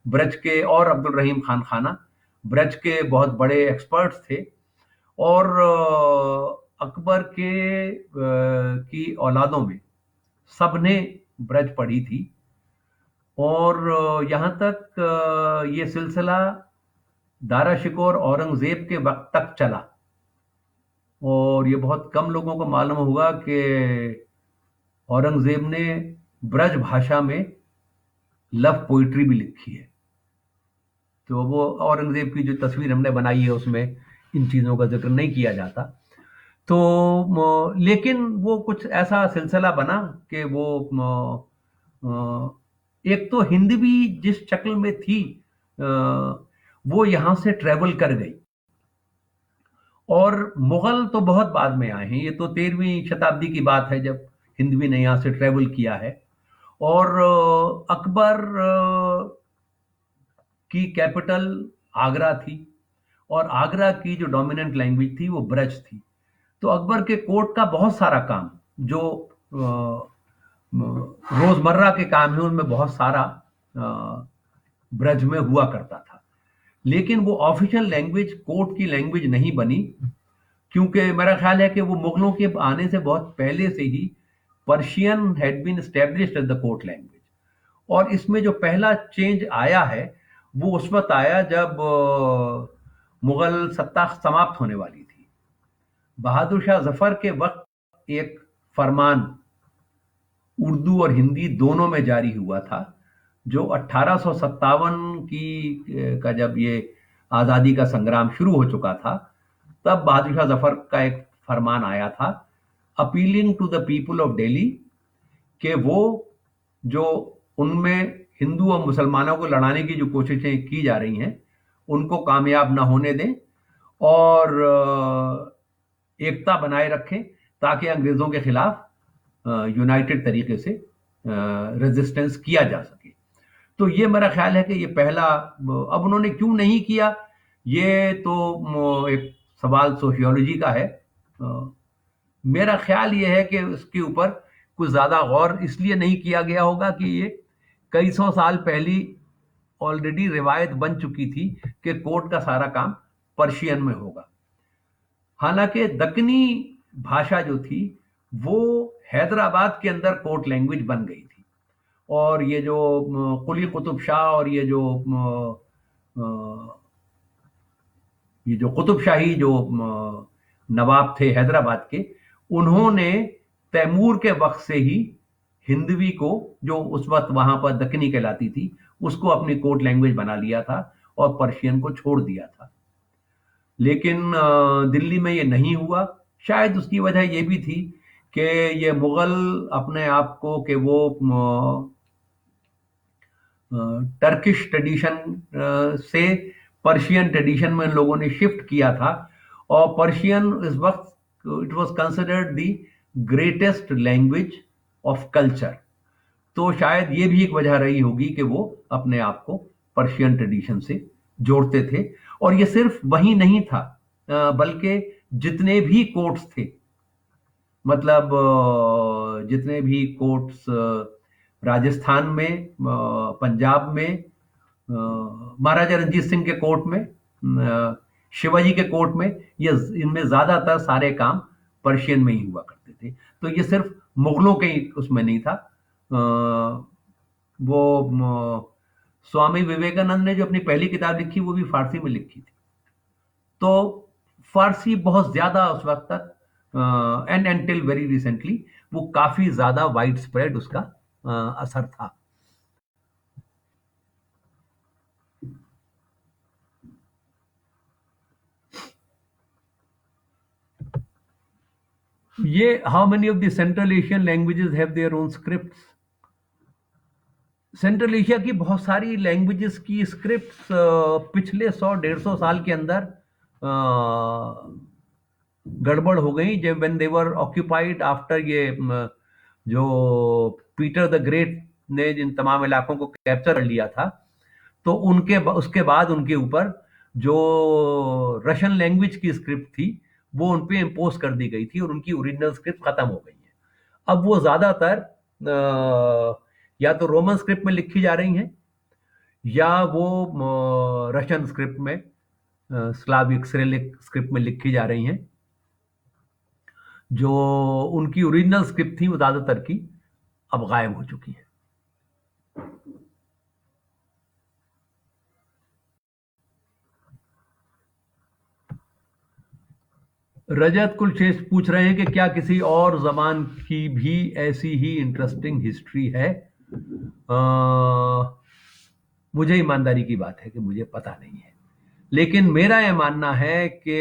ब्रज के, और अब्दुल रहीम खान खाना ब्रज के बहुत बड़े एक्सपर्ट्स थे। और अकबर के की औलादों में सबने ब्रज पढ़ी थी। और यहाँ तक ये सिलसिला दारा शिकोह औरंगजेब के वक्त तक चला। और ये बहुत कम लोगों को मालूम होगा कि औरंगजेब ने ब्रज भाषा में लव पोइट्री भी लिखी है। तो वो औरंगजेब की जो तस्वीर हमने बनाई है उसमें इन चीज़ों का जिक्र नहीं किया जाता। तो लेकिन वो कुछ ऐसा सिलसिला बना कि वो एक तो हिंदवी जिस शक्ल में थी वो यहाँ से ट्रेवल कर गई। और मुगल तो बहुत बाद में आए हैं। ये तो 13वीं शताब्दी की बात है जब हिंदवी ने यहाँ से ट्रेवल किया है। और अकबर की कैपिटल आगरा थी, और आगरा की जो डोमिनेंट लैंग्वेज थी वो ब्रज थी। तो अकबर के कोर्ट का बहुत सारा काम जो रोजमर्रा के काम है उनमें बहुत सारा ब्रज में हुआ करता था। लेकिन वो ऑफिशियल लैंग्वेज कोर्ट की लैंग्वेज नहीं बनी, क्योंकि मेरा ख्याल है कि वो मुगलों के आने से बहुत पहले से ही Persian had been established as the court language. और इसमें जो पहला चेंज आया है वो उस वक्त आया जब मुगल सत्ता समाप्त होने वाली थी। बहादुर शाह जफर के वक्त एक फरमान उर्दू और हिंदी दोनों में जारी हुआ था, जो 1857 की का जब ये आज़ादी का संग्राम शुरू हो चुका था तब बहादुर शाह जफर का एक फरमान आया था, appealing to the people of Delhi, कि वो जो उनमें हिंदू और मुसलमानों को लड़ाने की जो कोशिशें की जा रही हैं उनको कामयाब ना होने दें और एकता बनाए रखें, ताकि अंग्रेजों के खिलाफ यूनाइटेड तरीके से रेजिस्टेंस किया जा सके। तो ये मेरा ख्याल है कि ये पहला। अब उन्होंने क्यों नहीं किया, ये तो एक सवाल सोशियोलॉजी का है। मेरा ख्याल ये है कि इसके ऊपर कुछ ज्यादा गौर इसलिए नहीं किया गया होगा कि ये कई सौ साल पहली ऑलरेडी रिवायत बन चुकी थी कि कोर्ट का सारा काम पर्शियन में होगा। हालांकि दक्कनी भाषा जो थी वो हैदराबाद के अंदर कोर्ट लैंग्वेज बन गई थी। और ये जो कुली कुतुब शाह और ये जो कुतुब शाही जो नवाब थे हैदराबाद के, उन्होंने तैमूर के वक्त से ही हिंदवी को, जो उस वक्त वहां पर दक्कनी कहलाती थी, उसको अपनी कोर्ट लैंग्वेज बना लिया था और पर्शियन को छोड़ दिया था। लेकिन दिल्ली में ये नहीं हुआ। शायद उसकी वजह ये भी थी कि ये मुगल अपने आप को कि वो टर्किश ट्रेडिशन से पर्शियन ट्रेडिशन में इन लोगों ने शिफ्ट किया था, और पर्शियन इस वक्त it was considered the greatest language of culture. तो शायद ये भी एक वजह रही होगी कि वो अपने आप को पर्शियन ट्रेडिशन से जोड़ते थे। और ये सिर्फ वही नहीं था, बल्कि जितने भी कोर्ट्स थे, मतलब जितने भी कोर्ट्स राजस्थान में, पंजाब में, महाराजा रंजीत सिंह के कोर्ट में, शिवाजी के कोर्ट में, ये इनमें ज्यादातर सारे काम पर्शियन में ही हुआ करते थे। तो ये सिर्फ मुगलों के ही उसमें नहीं था। वो स्वामी विवेकानंद ने जो अपनी पहली किताब लिखी वो भी फारसी में लिखी थी। तो फारसी बहुत ज्यादा उस वक्त तक एंड एंटिल वेरी रिसेंटली वो काफी ज्यादा वाइड स्प्रेड उसका असर था। ये how many of the central Asian languages have their own scripts? Central Asia की बहुत सारी लैंग्वेजेस की स्क्रिप्ट्स पिछले 100-150 साल के अंदर गड़बड़ हो गई, जब when they were occupied after ये जो पीटर द ग्रेट ने जिन तमाम इलाकों को कैप्चर कर लिया था, तो उसके बाद उनके ऊपर जो रशियन लैंग्वेज की स्क्रिप्ट थी वो उन पे इम्पोज कर दी गई थी और उनकी ओरिजिनल स्क्रिप्ट खत्म हो गई है। अब वो ज्यादातर या तो रोमन स्क्रिप्ट में लिखी जा रही हैं, या वो रशियन स्क्रिप्ट में, स्लाविक सिरिलिक स्क्रिप्ट में लिखी जा रही हैं। जो उनकी ओरिजिनल स्क्रिप्ट थी वो ज्यादातर की अब गायब हो चुकी है। रजत कुलशेष पूछ रहे हैं कि क्या किसी और जबान की भी ऐसी ही इंटरेस्टिंग हिस्ट्री है? मुझे ईमानदारी की बात है कि मुझे पता नहीं है, लेकिन मेरा यह मानना है कि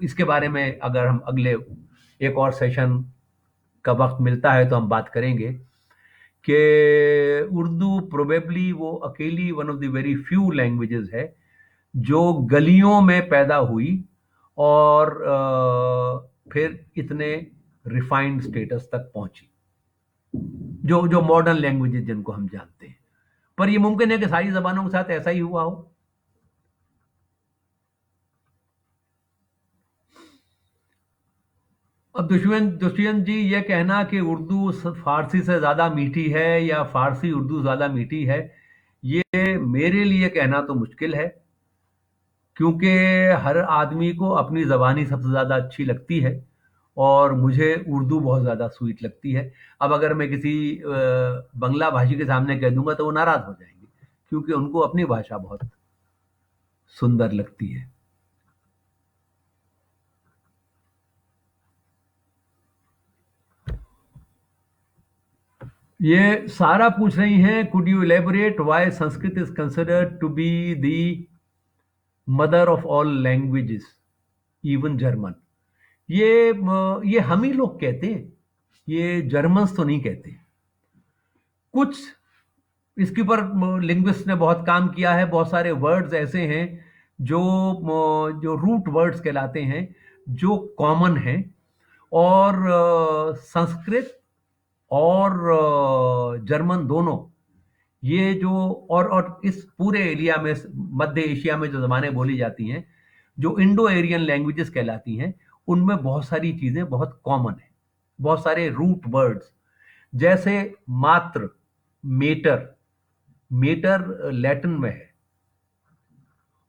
इसके बारे में अगर हम अगले एक और सेशन का वक्त मिलता है तो हम बात करेंगे कि उर्दू प्रोबेबली वो अकेली one of the very few languages है जो गलियों में पैदा हुई और फिर इतने रिफाइंड स्टेटस तक पहुंची, जो जो मॉडर्न लैंग्वेजेस जिनको हम जानते हैं। पर यह मुमकिन है कि सारी जबानों के साथ ऐसा ही हुआ हो। अब दुष्यंत जी, ये कहना कि उर्दू फारसी से ज्यादा मीठी है या फारसी उर्दू ज्यादा मीठी है, ये मेरे लिए कहना तो मुश्किल है, क्योंकि हर आदमी को अपनी जबानी सबसे ज्यादा अच्छी लगती है और मुझे उर्दू बहुत ज्यादा स्वीट लगती है। अब अगर मैं किसी बंगला भाषी के सामने कह दूंगा तो वो नाराज हो जाएंगे, क्योंकि उनको अपनी भाषा बहुत सुंदर लगती है। ये सारा पूछ रही हैं, could you elaborate why Sanskrit is considered to be the mother of all languages even German? ये हम ही लोग कहते हैं, ये जर्मन्स तो नहीं कहते। कुछ इसके ऊपर लिंग्विस्ट ने बहुत काम किया है। बहुत सारे वर्ड्स ऐसे हैं जो जो रूट वर्ड्स कहलाते हैं, जो कॉमन हैं, और संस्कृत और जर्मन दोनों, ये जो और इस पूरे एरिया में, मध्य एशिया में जो जबानें बोली जाती हैं, जो इंडो एरियन लैंग्वेजेस कहलाती हैं, उनमें बहुत सारी चीजें बहुत कॉमन है। बहुत सारे रूट वर्ड्स, जैसे मात्र, मेटर, मेटर लैटिन में है,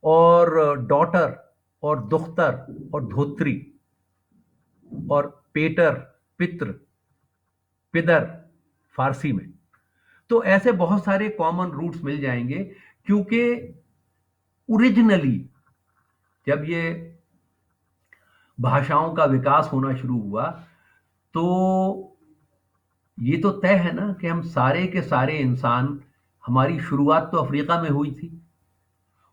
और डॉटर और दुख्तर और धोत्री, और पेटर, पित्र, पिदर फारसी में। तो ऐसे बहुत सारे कॉमन रूट्स मिल जाएंगे, क्योंकि ओरिजिनली जब ये भाषाओं का विकास होना शुरू हुआ, तो ये तो तय है ना कि हम सारे के सारे इंसान, हमारी शुरुआत तो अफ्रीका में हुई थी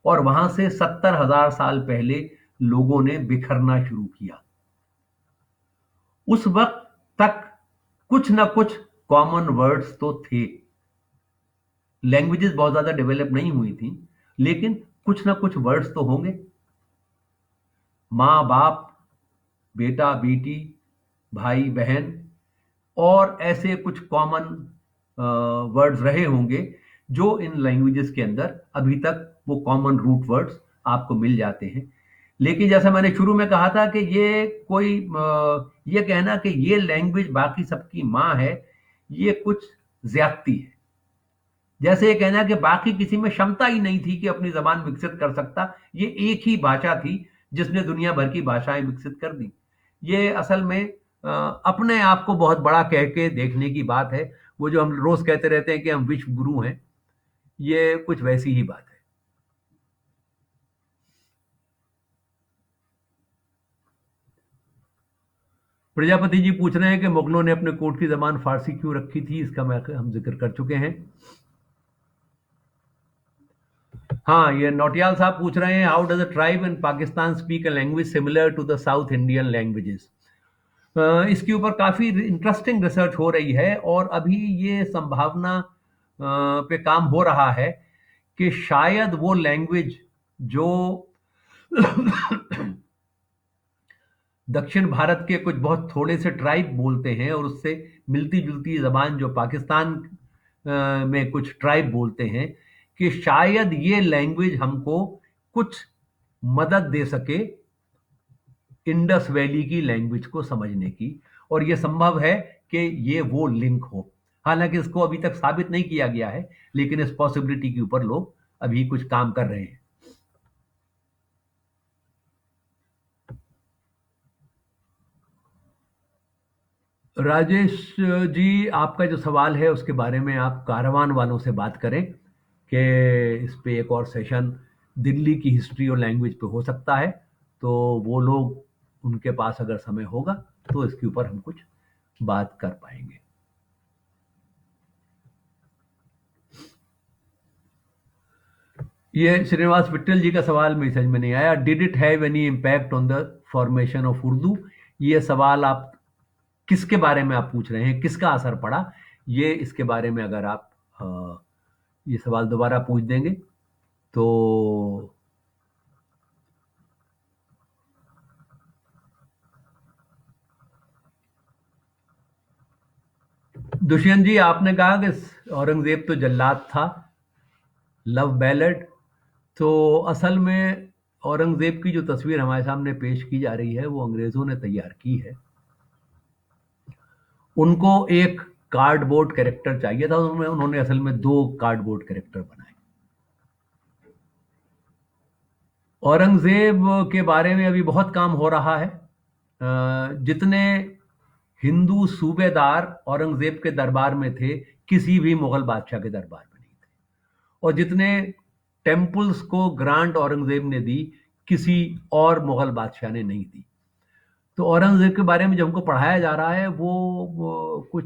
और वहां से 70,000 साल पहले लोगों ने बिखरना शुरू किया। उस वक्त तक कुछ ना कुछ कॉमन वर्ड्स तो थे। लैंग्वेजेस बहुत ज्यादा डेवलप नहीं हुई थी, लेकिन कुछ ना कुछ वर्ड्स तो होंगे। माँ बाप, बेटा बेटी, भाई बहन, और ऐसे कुछ कॉमन वर्ड्स रहे होंगे जो इन लैंग्वेजेस के अंदर अभी तक वो कॉमन रूट वर्ड्स आपको मिल जाते हैं। लेकिन जैसा मैंने शुरू में कहा था कि ये कहना कि ये लैंग्वेज बाकी सबकी माँ है, ये कुछ ज्यादती है। जैसे ये कहना कि बाकी किसी में क्षमता ही नहीं थी कि अपनी जबान विकसित कर सकता, ये एक ही भाषा थी जिसने दुनिया भर की भाषाएं विकसित कर दी। ये असल में अपने आप को बहुत बड़ा कह के देखने की बात है। वो जो हम रोज कहते रहते हैं कि हम विश्व गुरु हैं, ये कुछ वैसी ही बात है। प्रजापति जी पूछ रहे हैं कि मुगलों ने अपने कोर्ट की जबान फारसी क्यों रखी थी, इसका हम जिक्र कर चुके हैं। हाँ, ये नौटियाल साहब पूछ रहे हैं, how does a tribe in Pakistan speak a language similar to the South Indian languages. इसके ऊपर काफी इंटरेस्टिंग रिसर्च हो रही है और अभी ये संभावना पे काम हो रहा है कि शायद वो लैंग्वेज जो दक्षिण भारत के कुछ बहुत थोड़े से ट्राइब बोलते हैं और उससे मिलती जुलती जबान जो पाकिस्तान में कुछ ट्राइब बोलते हैं, कि शायद ये लैंग्वेज हमको कुछ मदद दे सके इंडस वैली की लैंग्वेज को समझने की। और यह संभव है कि ये वो लिंक हो। हालांकि इसको अभी तक साबित नहीं किया गया है, लेकिन इस पॉसिबिलिटी के ऊपर लोग अभी कुछ काम कर रहे हैं। राजेश जी, आपका जो सवाल है उसके बारे में आप कारवान वालों से बात करें कि इस पे एक और सेशन दिल्ली की हिस्ट्री और लैंग्वेज पे हो सकता है, तो वो लोग, उनके पास अगर समय होगा तो इसके ऊपर हम कुछ बात कर पाएंगे। ये श्रीनिवास विट्ठल जी का सवाल मेरी समझ में नहीं आया, did it have any impact on the formation of Urdu. ये सवाल आप किसके बारे में आप पूछ रहे हैं, किसका असर पड़ा, ये इसके बारे में अगर आप ये सवाल दोबारा पूछ देंगे तो। दुष्यंत जी, आपने कहा कि औरंगजेब तो जल्लाद था, लव बैलेड। तो असल में औरंगजेब की जो तस्वीर हमारे सामने पेश की जा रही है वो अंग्रेजों ने तैयार की है। उनको एक कार्डबोर्ड कैरेक्टर चाहिए था, उन्होंने असल में 2 कार्डबोर्ड कैरेक्टर बनाए। औरंगजेब के बारे में अभी बहुत काम हो रहा है। जितने हिंदू सूबेदार औरंगजेब के दरबार में थे, किसी भी मुगल बादशाह के दरबार में नहीं थे। और जितने टेम्पल्स को ग्रांट औरंगजेब ने दी, किसी और मुगल बादशाह ने नहीं दी। तो औरंगजेब के बारे में जो हमको पढ़ाया जा रहा है वो कुछ,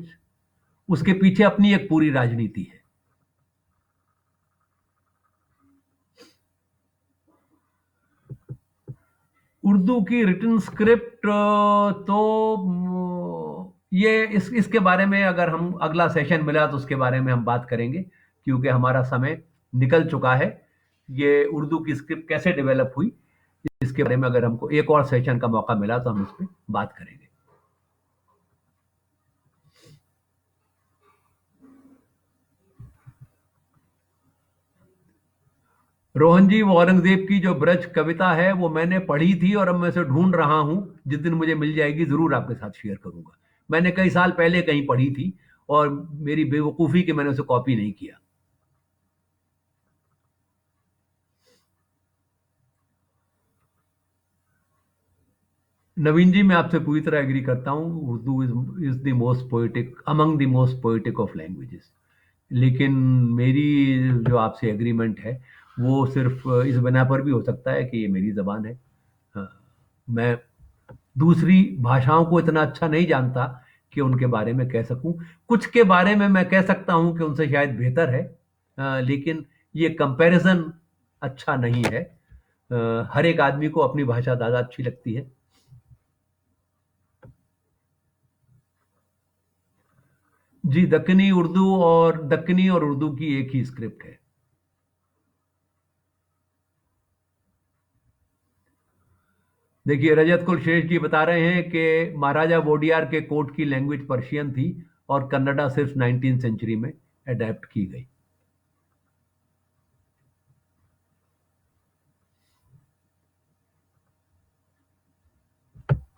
उसके पीछे अपनी एक पूरी राजनीति है। उर्दू की रिटन स्क्रिप्ट तो इसके बारे में अगर हम अगला सेशन मिला तो उसके बारे में हम बात करेंगे, क्योंकि हमारा समय निकल चुका है। ये उर्दू की स्क्रिप्ट कैसे डेवलप हुई, इसके बारे में अगर हमको एक और सेशन का मौका मिला तो हम इस पर बात करेंगे। रोहन जी, वो औरंगजेब की जो ब्रज कविता है वो मैंने पढ़ी थी और अब मैं उसे ढूंढ रहा हूं। जिस दिन मुझे मिल जाएगी जरूर आपके साथ शेयर करूंगा। मैंने कई साल पहले कहीं पढ़ी थी और मेरी बेवकूफी कि मैंने उसे कॉपी नहीं किया। नवीन जी, मैं आपसे पूरी तरह एग्री करता हूँ, Urdu is the most poetic among the most poetic of languages. लेकिन मेरी जो आपसे एग्रीमेंट है वो सिर्फ इस बिना पर भी हो सकता है कि ये मेरी जबान है। हाँ, मैं दूसरी भाषाओं को इतना अच्छा नहीं जानता कि उनके बारे में कह सकूं। कुछ के बारे में मैं कह सकता हूं कि उनसे शायद बेहतर है, लेकिन ये कंपैरिजन अच्छा नहीं है। हर एक आदमी को अपनी भाषा ज़्यादा अच्छी लगती है। जी, दक्कनी और उर्दू की एक ही स्क्रिप्ट है। देखिए, रजत कुलश्रेष्ठ जी बता रहे हैं कि महाराजा वोडियार के कोर्ट की लैंग्वेज पर्शियन थी और कन्नडा सिर्फ 19th सेंचुरी में अडेप्ट की गई।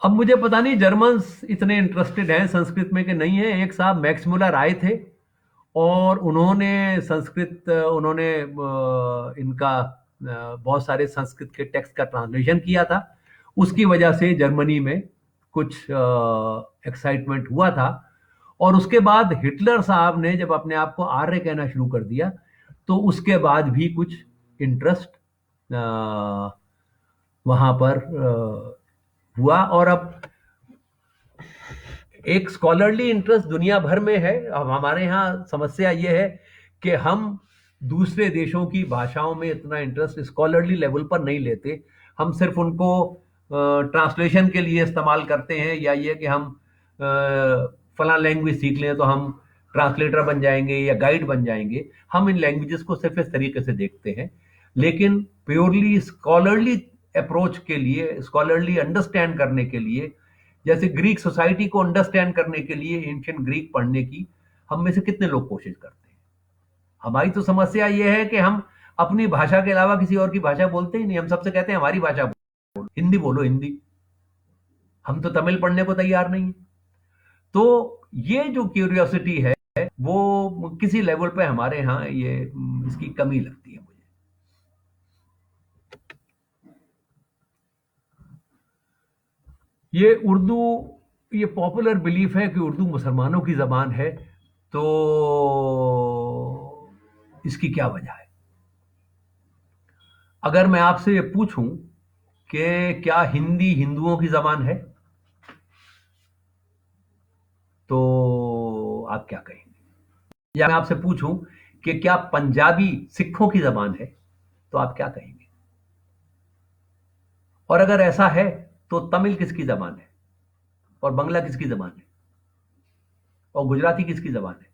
अब मुझे पता नहीं जर्मन्स इतने इंटरेस्टेड हैं संस्कृत में कि नहीं है। एक साहब मैक्स मुलर आए थे और उन्होंने संस्कृत उन्होंने इनका बहुत सारे संस्कृत के टेक्स्ट का ट्रांसलेशन किया था। उसकी वजह से जर्मनी में कुछ एक्साइटमेंट हुआ था। और उसके बाद हिटलर साहब ने जब अपने आप को आर्य कहना शुरू कर दिया तो उसके बाद भी कुछ इंटरेस्ट वहां पर हुआ। और अब एक स्कॉलरली इंटरेस्ट दुनिया भर में है। अब हमारे यहाँ समस्या ये है कि हम दूसरे देशों की भाषाओं में इतना इंटरेस्ट स्कॉलरली लेवल पर नहीं लेते। हम सिर्फ उनको ट्रांसलेशन के लिए इस्तेमाल करते हैं, या ये कि हम फला लैंग्वेज सीख लें तो हम ट्रांसलेटर बन जाएंगे या गाइड बन जाएंगे। हम इन लैंग्वेजेस को सिर्फ इस तरीके से देखते हैं। लेकिन प्योरली स्कॉलरली अप्रोच के लिए, स्कॉलरली अंडरस्टैंड करने के लिए, जैसे ग्रीक सोसाइटी को अंडरस्टैंड करने के लिए एंशियंट ग्रीक पढ़ने की हम में से कितने लोग कोशिश करते हैं। हमारी तो समस्या यह है कि हम अपनी भाषा के अलावा किसी और की भाषा बोलते ही नहीं। हम सबसे कहते हैं हमारी भाषा बोलो, हिंदी बोलो, हिंदी। हम तो तमिल पढ़ने को तैयार नहीं है। तो ये जो क्यूरियोसिटी है वो किसी लेवल पे हमारे यहाँ ये इसकी कमी लगती है मुझे। ये उर्दू, ये पॉपुलर बिलीफ है कि उर्दू मुसलमानों की जबान है। तो इसकी क्या वजह है? अगर मैं आपसे ये पूछूं कि क्या हिंदी हिंदुओं की जबान है, तो आप क्या कहेंगे? या मैं आपसे पूछूं कि क्या पंजाबी सिखों की जबान है, तो आप क्या कहेंगे? और अगर ऐसा है तो तमिल किसकी जबान है, और बंगला किसकी जबान है, और गुजराती किसकी जबान है?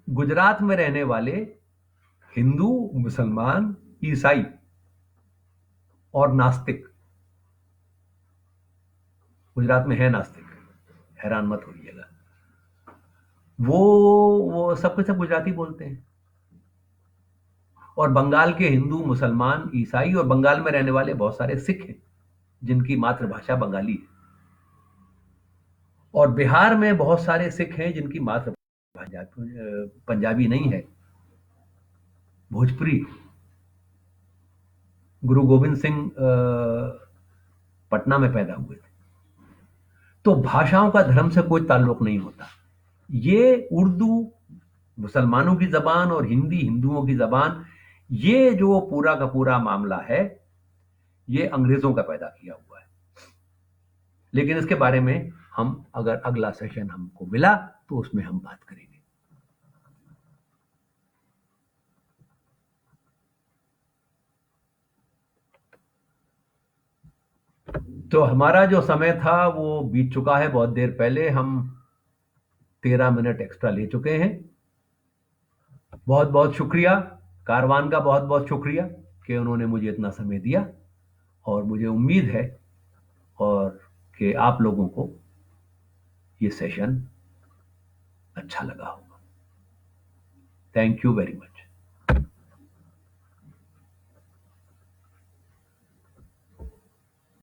गुजरात में रहने वाले हिंदू, मुसलमान, ईसाई और नास्तिक, गुजरात में है नास्तिक, हैरान मत होइएगा, वो सब कुछ सब गुजराती बोलते हैं। और बंगाल के हिंदू, मुसलमान, ईसाई और बंगाल में रहने वाले बहुत सारे सिख हैं जिनकी मातृभाषा बंगाली है। और बिहार में बहुत सारे सिख हैं जिनकी मातृभाषा पंजाबी नहीं है, भोजपुरी। गुरु गोविंद सिंह पटना में पैदा हुए थे। तो भाषाओं का धर्म से कोई ताल्लुक नहीं होता। ये उर्दू मुसलमानों की जबान और हिंदी हिंदुओं की जबान, ये जो पूरा का पूरा मामला है, ये अंग्रेजों का पैदा किया हुआ है। लेकिन इसके बारे में हम अगर अगला सेशन हमको मिला तो उसमें हम बात करेंगे। तो हमारा जो समय था वो बीत चुका है बहुत देर पहले। हम 13 मिनट एक्स्ट्रा ले चुके हैं। बहुत बहुत शुक्रिया, कारवान का बहुत बहुत शुक्रिया कि उन्होंने मुझे इतना समय दिया। और मुझे उम्मीद है और कि आप लोगों को ये सेशन अच्छा लगा होगा। Thank you very much.